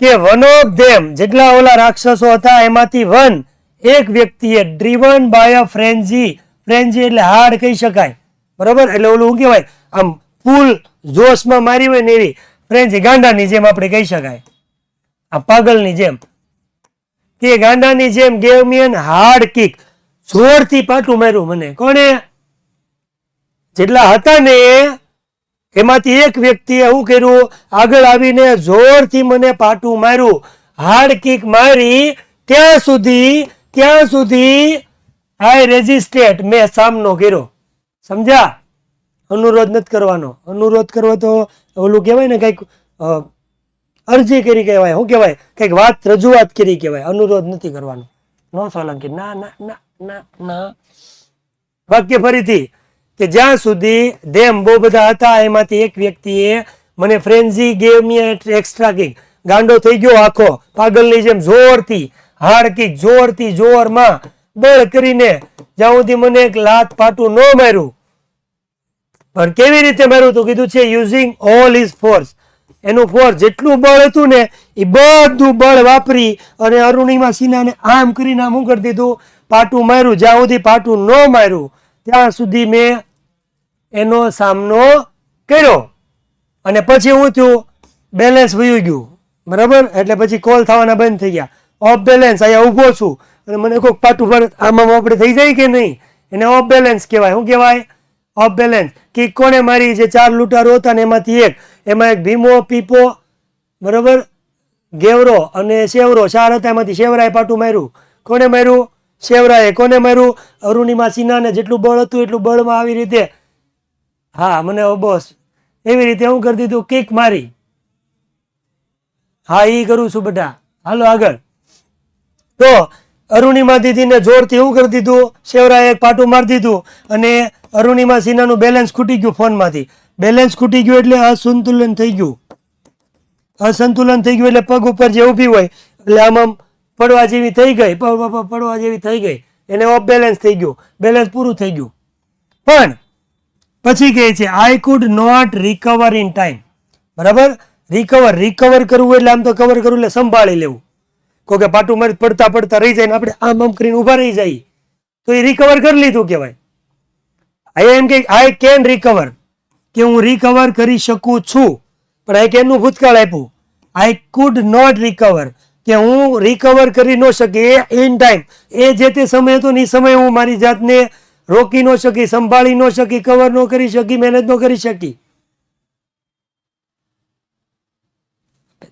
કે વન ઓફ ધેમ, જેટલા ઓલા રાક્ષસો હતા એમાંથી એક વ્યક્તિએ ડ્રીવન બાય અ ફ્રેન્જી. ફ્રેન્જી એટલે હાડ કહી શકાય, બરોબર. એટલે ઓલું શું કહેવાય, આમ ફૂલ જોશમાં મારી હોય ને એવી ફ્રેન્જી, ગાંડાની જેમ આપણે કહી શકાય, આ પાગલની જેમ. કે ગાંડાની જેમ ગેવ મી એન હાર્ડ કિક, જોરથી પાટું માર્યું મને. કોણે? જેટલા હતા ને એમાંથી એક વ્યક્તિએ શું કર્યું, આગળ આવીને જોરથી મને પાટું માર્યું, હાર્ડ કિક મારી. ત્યાં સુધી આઈ રેઝિસ્ટેડ, મેં સામનો કર્યો. સમજ્યા? અનુરોધ નથી કરવાનો. અનુરોધ કરવો તો ઓલું કહેવાય ને કંઈક અરજી કરી કહેવાય, શું કહેવાય, કંઈક વાત રજૂઆત કરી કહેવાય. અનુરોધ નથી કરવાનો. નો સોલંકી. ના ના ના ના ના. વાક્ય ફરીથી. કે જ્યાં સુધી ધેમ બહુ બધા હતા, એમાંથી એક વ્યક્તિએ મને ફ્રેન્ઝી ગેવ મી એક્સ્ટ્રા કિક, ગાંડો થઈ ગયો આખો પાગલની જેમ, જોરથી હાર્ડ કિક, જોરથી જોરમાં બળ કરીને, જ્યાં સુધી મને એક લાત પાટું ન માર્યું. પણ કેવી રીતે માર્યું? તો કીધું છે યુઝિંગ ઓલ હિઝ ફોર્સ. એનું ફોર્સ જેટલું બળ હતું ને એ બધું બળ વાપરી અને અરુણિમા સિન્હાને આમ કરીને આમ કરી દીધું, પાટું માર્યું. જ્યાં સુધી પાટું ન માર્યું ત્યાં સુધી મેં એનો સામનો કર્યો. અને પછી હું થયું, બેલેન્સ વયું ગયું, બરાબર. એટલે પછી કોલ થવાના બંધ થઈ ગયા. ઓફ બેલેન્સ, અહીંયા ઊભો છું અને મને કોઈક પાટું પર આમાં આપણે થઈ જાય કે નહીં, એને ઓફ બેલેન્સ કહેવાય. શું કહેવાય? Of balance. કે કોને મારી? જે 4 લૂંટારો હતા ને એમાંથી એમાં એક ભીમો, પીપો, બરાબર, ગેવરો અને શેવરો, 4 હતા. એમાંથી શેવરાએ પાટું માર્યું. કોને માર્યું? શેવરાએ. કોને માર્યું? અરુણિમા સિન્હાને. જેટલું બળ હતું એટલું બળમાં આવી રીતે, હા મને બોસ, એવી રીતે હું કરી દીધું, કિક મારી. હા એ કરું છું બેટા. હાલો આગળ. તો અરુણિમા દીદીને જોરથી હું કરી દીધું, શેવરાએ એક પાટું મારી દીધું અને અરુણિમા સિન્હાનું બેલેન્સ ખૂટી ગયું ફોનમાંથી. બેલેન્સ ખૂટી ગયું એટલે અસંતુલન થઈ ગયું. અસંતુલન થઈ ગયું એટલે પગ ઉપર જે ઊભી હોય એટલે આમ પડવા જેવી થઈ ગઈ, પડવા જેવી થઈ ગઈ, એને ઓફ બેલેન્સ થઈ ગયું, બેલેન્સ પૂરું થઈ ગયું. પણ પછી કહે છે I could not recover in time. બરાબર, રિકવર કરવું એટલે આમ તો કવર કરવું એટલે સંભાળી લેવું. કોઈ કે પાટું મારી પડતા પડતા રહી જાય ને આપણે આમ કરીને ઉભા રહી જાય તો એ રિકવર કરી લીધું કહેવાય. એમ કે આઈ કેન રિકવર, કે હું રિકવર કરી શકું છું. પણ આઈ કેન નું ભૂતકાળ આપ્યું. આઈ કુડ નોટ રિકવર, કે હું રિકવર કરી ન શકી ઇન ટાઈમ. એ જે તે સમય હતો ને એ સમયે હું મારી જાતને રોકી ન શકી, સંભાળી ન શકી, કવર ન કરી શકી, મહેનત ન કરી શકી.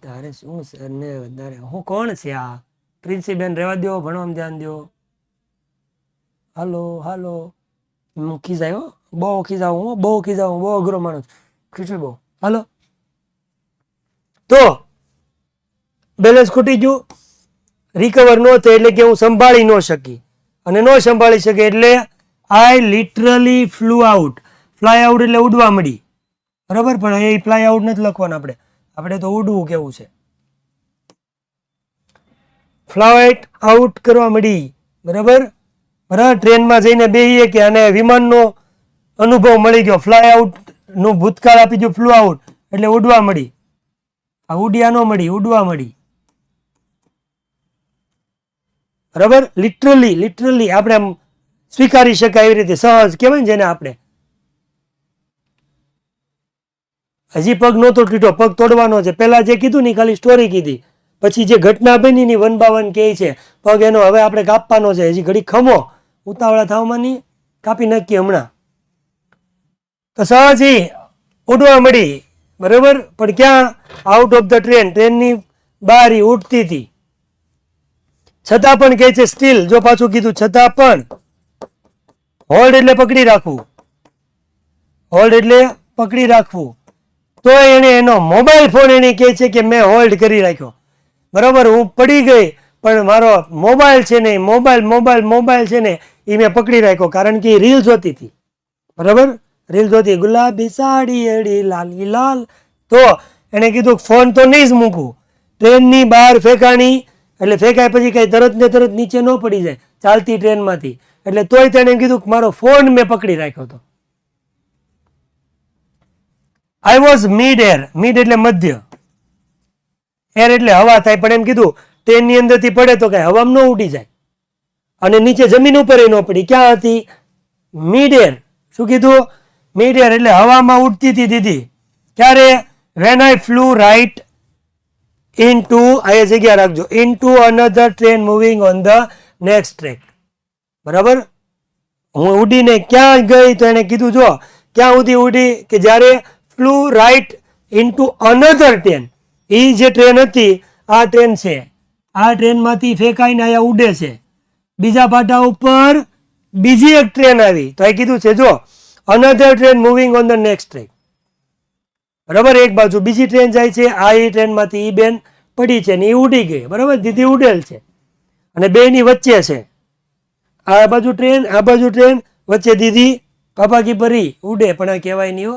તારે શું સર ને વધારે હું કોણ છે આ પ્રિન્સીબેન? રહેવા દો, ભણવામાં ધ્યાન દો. હાલો હાલો, હું ખીજાયો, બહુ ખીજાવું, હું બહુ ખીજાવું, બહુ અઘરો માણસ, ખીચું બહુ. હાલો, તો બેલેન્સ ખૂટી ગયું, રિકવર ન થાય એટલે કે હું સંભાળી ન શકી, અને ન સંભાળી શકે એટલે I literally flew out. Fly out એટલે ઉડવા મળી. બરાબર, પણ એ ફ્લાય આઉટ નથી લખવાનું આપણે તો ઉડવું કેવું છે. ફ્લાઇટ આઉટ કરવા મળી. બરાબર, ટ્રેનમાં જઈને બેહીએ કે અને વિમાનનો અનુભવ મળી ગયો. ફ્લાય આઉટ નું ભૂતકાળ આપી ગયું, ફ્લુ આઉટ એટલે ઉડવા મળી. આ ઉડ્યા ન મળી, ઉડવા મળી. બરાબર, લિટરલી આપણે આમ સ્વીકારી શકાય એવી રીતે સહજ કહેવાય ને જેને આપણે. હજી પગ નહોતો તૂટ્યો, પગ તોડવાનો છે. પેલા જે કીધું ને ખાલી સ્ટોરી કીધી, પછી જે ઘટના બની ની 1 by 1 કહે છે. પગ એનો હવે આપણે કાપવાનો છે. હજી ઘડી ખમો, ઉતાવળા થવામાં નહીં, કાપી નાખીએ હમણાં. તો સહજ ઉડવા મળી. બરાબર, પણ ક્યાં? Out of the train. ટ્રેનની બહાર ઉડતી હતી. છતાં પણ કહે છે સ્ટીલ, જો પાછું કીધું છતાં પણ. હોલ્ડ એટલે પકડી રાખવું, હોલ્ડ એટલે પકડી રાખવું. તો એને એનો મોબાઈલ ફોન એને કહે છે કે મેં હોલ્ડ કરી રાખ્યો. બરાબર, હું પડી ગઈ પણ મારો મોબાઈલ છે ને, મોબાઈલ છે ને એ મેં પકડી રાખ્યો, કારણ કે એ રીલ જોતી હતી. બરાબર, રીલ જોતી, ગુલાબી સાડી અડી લાલી લાલ. તો એને કીધું ફોન તો નહીં જ મૂકું. ટ્રેનની બહાર ફેંકાણી, એટલે ફેંકાય પછી કઈ તરત ને તરત નીચે ન પડી જાય ચાલતી ટ્રેનમાંથી. એટલે તોય તેને કીધું કે મારો ફોન મેં પકડી રાખ્યો હતો. I was mid air. Mid એટલે મધ્ય, એર એટલે હવા થાય. પણ એમ કીધું ટ્રેનની અંદરથી પડે તો કઈ હવામાં ન ઉડી જાય, અને નીચે જમીન ઉપર ન પડી. ક્યાં હતી? Mid air. શું કીધું? મિડ એર એટલે હવામાં ઉડતી હતી દીદી. ક્યારે? When I flew right into, આ જગ્યા રાખજો, into another train moving on the next track. બરાબર, હું ઉડીને ક્યાં ગઈ? તો એને કીધું જો ક્યાં સુધી ઉડી? કે જ્યારે flew right into another train. એ જે ટ્રેન હતી, આ ટ્રેન છે, આ ટ્રેનમાંથી ફેંકાઈને અહીંયા ઉડે છે. બીજા પાટા ઉપર બીજી એક ટ્રેન આવી, તો એ કીધું છે જો another train moving on the next track. બરાબર, એક બાજુ બીજી ટ્રેન જાય છે, આ એ ટ્રેનમાંથી ઈ બેન પડી છે ને એ ઉડી ગઈ. બરાબર, દીદી ઉડેલ છે અને બેની વચ્ચે છે. આ બાજુ ટ્રેન, આ બાજુ ટ્રેન, વચ્ચે દીદી પાપા કી પરી ઉડે. પણ આ કહેવાય નહીં હો,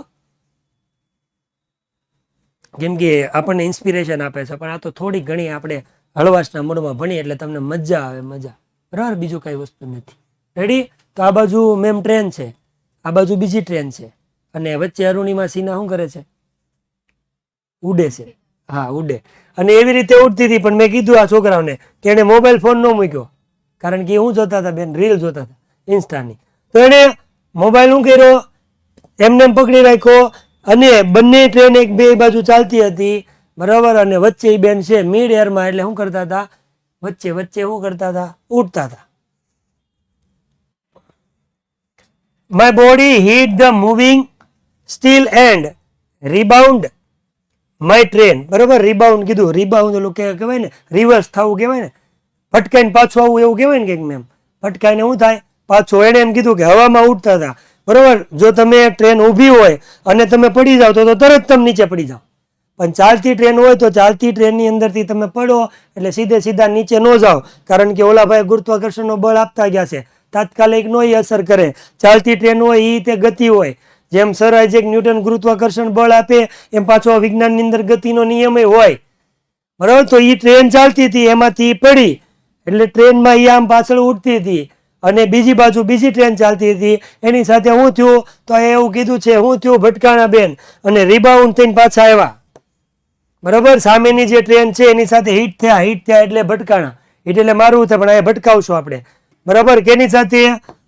કેમ કે આપણને ઇન્સ્પિરેશન આપે છે. પણ આ તો થોડી ઘણી આપણે હળવાશના મૂડમાં ભણીએ એટલે તમને મજા આવે, મજા. બરાબર, બીજું કઈ વસ્તુ નથી. રેડી? તો આ બાજુ મેમ ટ્રેન છે, આ બાજુ બીજી ટ્રેન છે, અને વચ્ચે અરુણિમા સિન્હા શું કરે છે? ઉડે છે. હા, ઉડે. અને એવી રીતે ઉડતી હતી. પણ મેં કીધું આ છોકરાઓને કે એને મોબાઈલ ફોન ન મૂક્યો, કારણ કે હું જોતા હતા બેન, રીલ જોતા હતા ઇન્સ્ટાની. તો એને મોબાઈલ શું કર્યો? એમને પકડી રાખ્યો. અને બંને ટ્રેન એક બે બાજુ ચાલતી હતી. બરાબર, અને વચ્ચે એ બેન છે મિડ એરમાં, એટલે શું કરતા હતા? વચ્ચે શું કરતા હતા? ઉડતા હતા. My body hit the moving steel and rebound my train. બરાબર, રિબાઉન્ડ કીધું. રિબાઉન્ડ ઓલું કહેવાય ને, રિવર્સ થવું કહેવાય ને, ફટકાઈને પાછું આવવું એવું કહેવાય ને કંઈક. મેમ ફટકાઈને શું થાય? પાછું. એને એમ કીધું કે હવામાં ઉડતા હતા. બરાબર, જો તમે ટ્રેન ઊભી હોય અને તમે પડી જાઓ તો તરત તમે નીચે પડી જાઓ. પણ ચાલતી ટ્રેન હોય તો ચાલતી ટ્રેનની અંદરથી તમે પડો એટલે સીધા નીચે ન જાઓ, કારણ કે ઓલા ભાઈ ગુરુત્વાકર્ષણનો બળ આપતા ગયા છે, તાત્કાલિક નો અસર કરે. ચાલતી ટ્રેન હોય એ તે ગતિ હોય. જેમ સર આઇઝેક ન્યૂટન ગુરુત્વાકર્ષણ બળ આપે એમ પાછો વિજ્ઞાનની અંદર ગતિનો નિયમ હોય. બરાબર. તો એ ટ્રેન ચાલતી હતી, એમાંથી પડી એટલે ટ્રેનમાં એ આમ પાછળ ઉડતી હતી અને બીજી બાજુ બીજી ટ્રેન ચાલતી હતી, એની સાથે હું થયું તો એવું કીધું છે હું થયું ભટકાણા બેન અને રિબાઉન્ડ થઈને પાછા આવ્યા. બરાબર. સામેની જે ટ્રેન છે એની સાથે હિટ થયા એટલે ભટકાણા. હિટ એટલે મારવું થાય, પણ અહીંયા ભટકાવશું આપણે. બરાબર. કેની સાથે?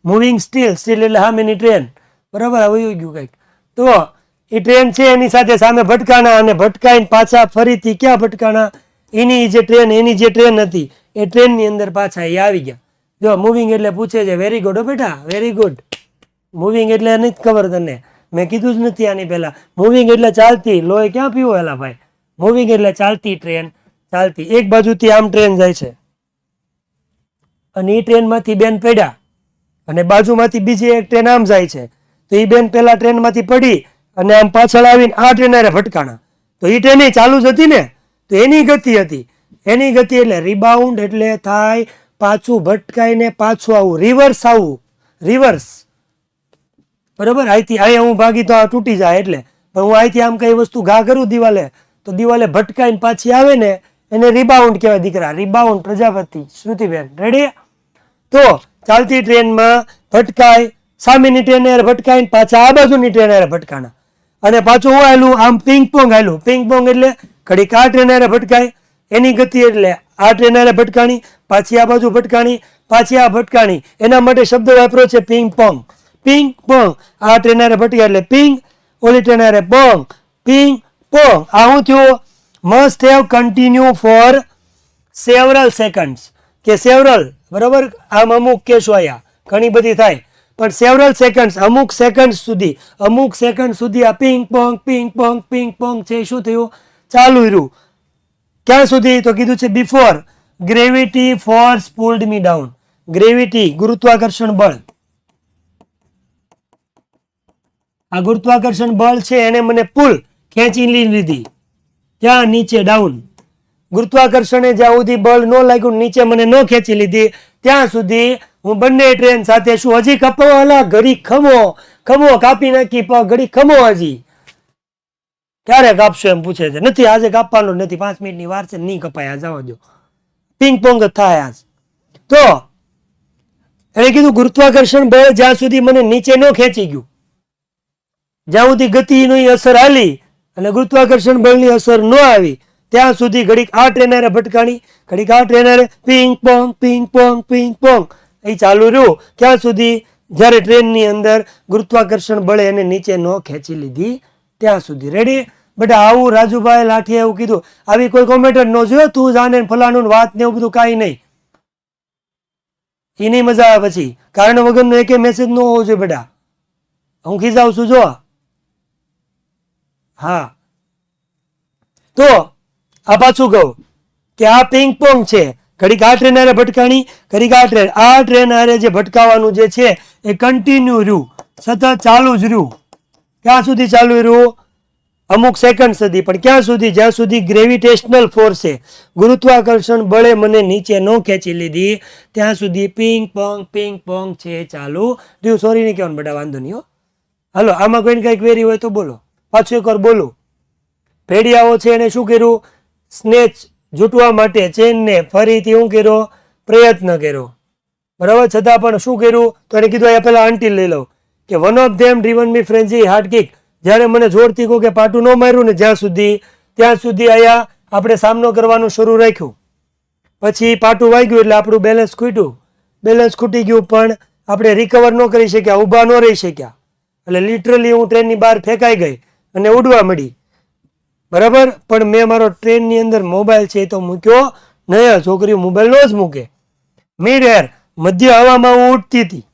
મૂવિંગ સ્ટીલ એટલે સામેની ટ્રેન. બરાબર. હવે ગયું કંઈક. તો એ ટ્રેન છે એની સાથે સામે ભટકાણા અને ભટકાઈને પાછા ફરીથી ક્યાં ભટકાણા? એની જે ટ્રેન હતી એ ટ્રેનની અંદર પાછા એ આવી ગયા. જો મૂવિંગ એટલે પૂછે છે. વેરી ગુડ હો બેટા, વેરી ગુડ. મૂવિંગ એટલે નથી ખબર તને? મેં કીધું જ નથી આની પહેલા. મૂવિંગ એટલે ચાલતી. લોહી ક્યાં પીવો એલા ભાઈ? મૂવિંગ એટલે ચાલતી ટ્રેન, ચાલતી. એક બાજુથી આમ ટ્રેન જાય છે અને એ ટ્રેનમાંથી બેન પડ્યા અને બાજુમાંથી બીજી એક ટ્રેન આમ જાય છે. તો એ બેન પેલા ટ્રેનમાંથી પડી અને આમ પાછળ આવીને આ ટ્રેન હારે ભટકાણા. તો એ ટ્રેન ચાલુ જ હતી ને, તો એની ગતિ હતી. એની ગતિ એટલે રિબાઉન્ડ એટલે થાય પાછું ભટકાઈને પાછું આવવું, રિવર્સ આવવું, રિવર્સ. બરાબર. અહીંથી અહીંયા હું ભાગી તો આ તૂટી જાય એટલે, પણ હું અહીંથી આમ કઈ વસ્તુ ઘા કરું દિવાલે તો દિવાલે ભટકાઈને પાછી આવે ને એને રિબાઉન્ડ કહેવાય દીકરા. રિબાઉન્ડ. પ્રજાપતિ, શ્રુતિબેન રેડી? તો ચાલતી ટ્રેનમાં ભટકાય, સામેની ટ્રેન ભટકાઈને પાછા આ બાજુની ટ્રેન ભટકાણા અને પાછું હું આવેલું આમ પિંગ પોંગ આવેલું. પિંગ પોંગ એટલે ઘડીક આ ટ્રેન ભટકાય, એની ગતિ એટલે આ ટ્રેન ભટકાણી, પાછી આ બાજુ ભટકાણી, પાછી આ ભટકાણી. એના માટે શબ્દ વાપર્યો છે પિંગ પોંગ. પિંગ પોંગ. આ ટ્રેન ભટકાય એટલે પિંગ, ઓલી ટ્રેન પોંગ, પિંગ પોંગ. આ શું થયું? Must have continue for several seconds કે સેવરલ. બરાબર. આમ અમુક કેસો આયા, ઘણી બધી થાય, પણ સેવરલ સેકન્ડ્સ, અમુક સેકન્ડ સુધી આ પિંગ પોંગ પિંગ પોંગ છે શું થયું? ચાલુ રહ્યું. ક્યાં સુધી? તો કીધું છે બિફોર ગ્રેવિટી ફોર્સ પુલ્ડ મી ડાઉન. ગ્રેવિટી ગુરુત્વાકર્ષણ બળ. આ ગુરુત્વાકર્ષણ બળ છે એને મને પુલ ખેંચી લીધી. ક્યાં? નીચે, ડાઉન. ગુરુત્વાકર્ષણે જ્યાં સુધી બળ ન લાગ્યું, નીચે મને ન ખેંચી લીધી, ત્યાં સુધી હું બંને ટ્રેન સાથે શું હજી કપાવાલા? ઘડી ખમો કાપી નાખી પગ, ઘડી ખમો હજી. ક્યારે કાપશો એમ પૂછે છે. નથી, આજે કાપવાનો નથી, 5 મિનિટની વાર છે, નહીં કપાય, જવા દો. પિંગ પોંગ જ થાય આજ. તો એને કીધું ગુરુત્વાકર્ષણ બળ જ્યાં સુધી મને નીચે ન ખેંચી ગયું, જ્યાં સુધી ગતિની અસર આલી અને ગુરુત્વાકર્ષણ બળની અસર ન આવી, ત્યાં સુધી ઘડીક આ ટ્રેન ભટકાણી, ઘડીક આ ટ્રેન પિંગ પોંગ એ ચાલુ રહ્યું. ક્યાં સુધી? જ્યારે ટ્રેનની અંદર ગુરુત્વાકર્ષણ બળે એને નીચે ન ખેંચી લીધી ત્યાં સુધી. રેડી બેટા? આવું રાજુભાઈ લાઠીએ એવું કીધું. આવી કોઈ કોમેન્ટ ન જોયો તું જાણે ફલાણું વાત ને એવું બધું કાંઈ નહીં. એની મજા આવે પછી. કારણ વગરનો એક મેસેજ ન હોવો જોઈએ બેટા. હું ખીજાવું છું જો. હા, તો આ પાછું કહું કે આ પિંગ પોંગ છે. ઘડીક આ ટ્રેન હારે ભટકાણી, ઘડીક આ ટ્રેન હારે જે ભટકાવાનું જે છે એ કન્ટિન્યુ રહ્યું, સતત ચાલુ જ રહ્યું. ક્યાં સુધી ચાલુ રહ્યું? અમુક સેકન્ડ સુધી. પણ ક્યાં સુધી? જ્યાં સુધી ગ્રેવિટેશનલ ફોર્સે, ગુરુત્વાકર્ષણ બળે મને નીચે ન ખેંચી લીધી ત્યાં સુધી પિંગ પોંગ છે ચાલુ રહ્યું. સોરી નહીં કહેવાનું બેટા, વાંધો નહીં હો. હાલો, આમાં કોઈને કઈ ક્વેરી હોય તો બોલો. પાછું એકવાર બોલું. ભેડિયાઓ છે એને શું કર્યું? સ્નેચ જૂટવા માટે ચેનને ફરીથી શું કર્યો? પ્રયત્ન કર્યો. બરાબર. છતાં પણ શું કર્યું? તો એને કીધું અહીંયા પેલા આંટી લઈ લઉં કે one of them driven me ફ્રેન્ઝી hard kick. જ્યારે મને જોરથી કહું કે પાટું ન માર્યું ને જ્યાં સુધી, ત્યાં સુધી અહીંયા આપણે સામનો કરવાનું શરૂ રાખ્યું. પછી પાટું વાગ્યું એટલે આપણું બેલેન્સ ખૂટી ગયું, પણ આપણે રિકવર ન કરી શક્યા, ઊભા ન રહી શક્યા. એટલે લિટરલી હું ટ્રેનની બહાર ફેંકાઈ ગઈ અને ઉડવા મળી. બરાબર. પણ મેં મારો ટ્રેનની અંદર મોબાઈલ છે એ તો મૂક્યો નહીં. છોકરીઓ મોબાઈલ ન જ મૂકે. મિડ એર, મધ્ય હવામાં હું ઉડતી હતી.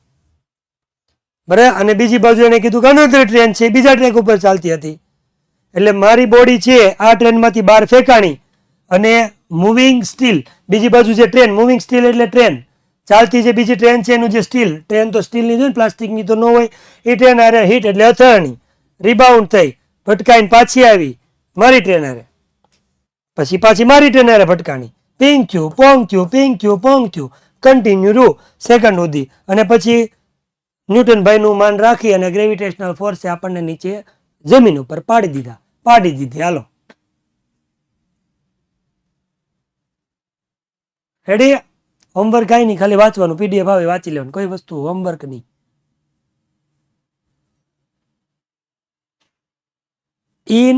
બરાબર. અને બીજી બાજુ એને કીધું કે અનધર ટ્રેન છે, બીજા ટ્રેક ઉપર ચાલતી હતી. એટલે મારી બોડી છે આ ટ્રેનમાંથી બહાર ફેંકાણી અને મૂવિંગ સ્ટીલ, બીજી બાજુ જે ટ્રેન, મૂવિંગ સ્ટીલ એટલે ટ્રેન ચાલતી જે બીજી ટ્રેન છે એનું જે સ્ટીલ, ટ્રેન તો સ્ટીલની જ હોય ને, પ્લાસ્ટિકની તો ન હોય. એ ટ્રેન હારે હિટ એટલે અથડાણી, રિબાઉન્ડ થઈ, ભટકાઈને પાછી આવી મારી ટ્રેન હારે, પછી પાછી મારી ટ્રેન હારે ભટકાણી. પિંગ થયું, પોંગ થયું, પિંગ થયું, પોંગ થયું, કન્ટિન્યુ રૂ સેકન્ડ સુધી. અને પછી ન્યૂટનભાઈનું માન રાખી અને ગ્રેવિટેશનલ ફોર્સે આપણને નીચે જમીન ઉપર પાડી દીધી. હાલો, રેડી? હોમવર્ક કાંઈ નહીં, ખાલી વાંચવાનું, પીડીએફ આવે વાંચી લેવાનું, કોઈ વસ્તુ હોમવર્ક નહીં. ઇન,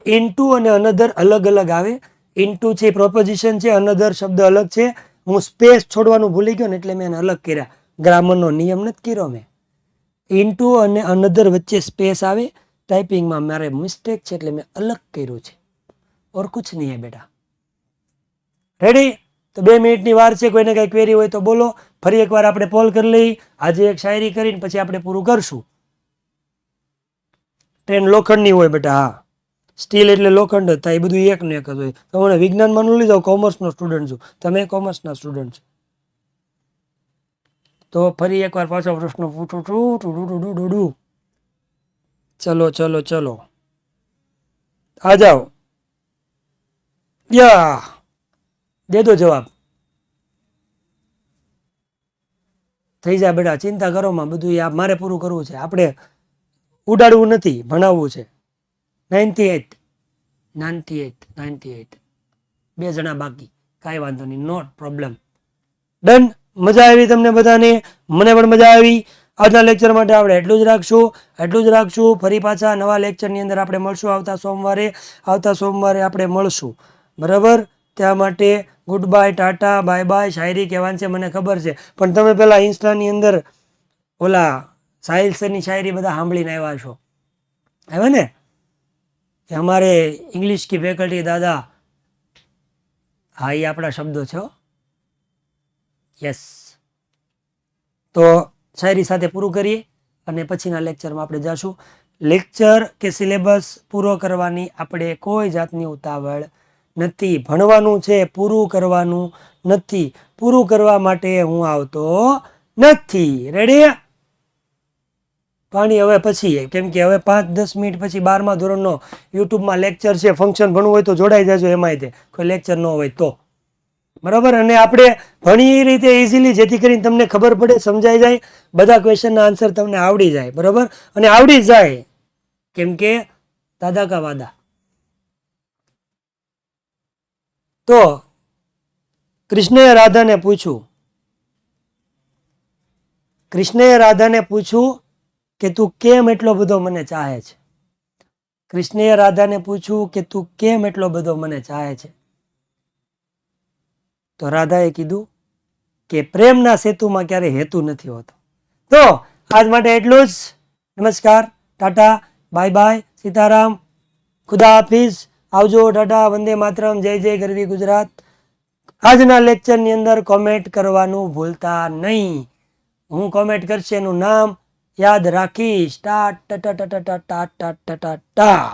ઇનટુ અને અનધર અલગ અલગ આવે. ઇનટુ છે પ્રોપોઝિશન છે, અનધર શબ્દ અલગ છે. હું સ્પેસ છોડવાનું ભૂલી ગયો ને એટલે મેં એને અલગ કર્યા. ગ્રામરનો નિયમ નથી કર્યો મેં. ઇનટુ અને અનધર વચ્ચે સ્પેસ આવે. ટાઈપિંગમાં મારે મિસ્ટેક છે એટલે મેં અલગ કર્યું છે. ઓર કુછ નહીં હે બેટા. રેડી? તો 2 મિનિટની વાર છે. કોઈને કઈ ક્વેરી હોય તો બોલો. ફરી એકવાર આપણે પોલ કરી લઈ. આજે એક શાયરી કરીને પછી આપણે પૂરું કરશું. ટ્રેન લોખંડની હોય બેટા. હા, સ્ટીલ એટલે લોખંડ જ થાય, એ બધું એક ને એક જ હોય. તમે વિજ્ઞાનમાં ન લઈ જાઓ, કોમર્સનો સ્ટુડન્ટ છું, તમે કોમર્સના સ્ટુડન્ટ છો. તો ફરી એકવાર પાછો પ્રશ્ન પૂછું છું. ચલો ચલો ચલો, આ જાઓ. યા દે દો જવાબ. થઈ જાય બેટા, ચિંતા કરો માં, બધું આ મારે પૂરું કરવું છે. આપણે ઉડાડવું નથી, ભણાવવું છે. 98 98 2 જણા બાકી, કાંઈ વાંધો નહીં, નોટ પ્રોબ્લેમ. ડન? મજા આવી તમને બધાને? મને પણ મજા આવી. આજના લેક્ચર માટે આપણે એટલું જ રાખશું. ફરી પાછા નવા લેક્ચરની અંદર આપણે મળશું આવતા સોમવારે આપણે મળશું. બરાબર? ત્યાં માટે good bye, Tata, bye bye. શાયરી કહેવાની છે મને ખબર છે, પણ તમે પેલા ઇન્સ્ટાની અંદર ઓલા સાહિલ સરની શાયરી બધા સાંભળીને આવ્યા છો, આવે ને કે અમારે ઇંગ્લિશ કી ફેકલ્ટી દાદા. હા, એ આપણા શબ્દો છે. યસ. તો શાયરી સાથે પૂરું કરીએ અને પછીના લેક્ચરમાં આપણે જઈશું. લેક્ચર કે સિલેબસ પૂરો કરવાની આપણે કોઈ જાતની ઉતાવળ નથી. ભણવાનું છે, પૂરું કરવાનું નથી. પૂરું કરવા માટે હું આવતો નથી. રેડી? પાણી હવે પછી, કેમ કે હવે 5-10 મિનિટ પછી 12મા ધોરણનો યુટ્યુબમાં લેક્ચર છે. ફંક્શન ભણવું હોય તો જોડાઈ જજો. એમાંય તે કોઈ લેક્ચર ન હોય તો. બરાબર? અને આપણે ભણી એ રીતે ઇઝીલી, જેથી કરીને તમને ખબર પડે, સમજાઈ જાય, બધા ક્વેશ્ચનના આન્સર તમને આવડી જાય. બરાબર? અને આવડી જાય કેમ કે દાદા કા વાદા. તો કૃષ્ણએ રાધાને પૂછ્યું કે તું કેમ એટલો બધો મને ચાહે છે. કૃષ્ણએ રાધાને પૂછ્યું કે તું કેમ એટલો બધો મને ચાહે છે. તો રાધાએ કીધું કે પ્રેમના સેતુમાં ક્યારે હેતુ નથી હોતો. તો આજ માટે એટલું જ. નમસ્કાર, ટાટા, બાય બાય, સીતારામ, ખુદા હાફિઝ, આવજો, ટાટા, વંદે માતરમ, જય જય ગરવી ગુજરાત. આજના લેક્ચરની અંદર કોમેન્ટ કરવાનું ભૂલતા નહીં. હું કોમેન્ટ કરશે એનું નામ યાદ રાખીશ. ટા ટા ટા ટા ટા ટા ટા ટા ટા.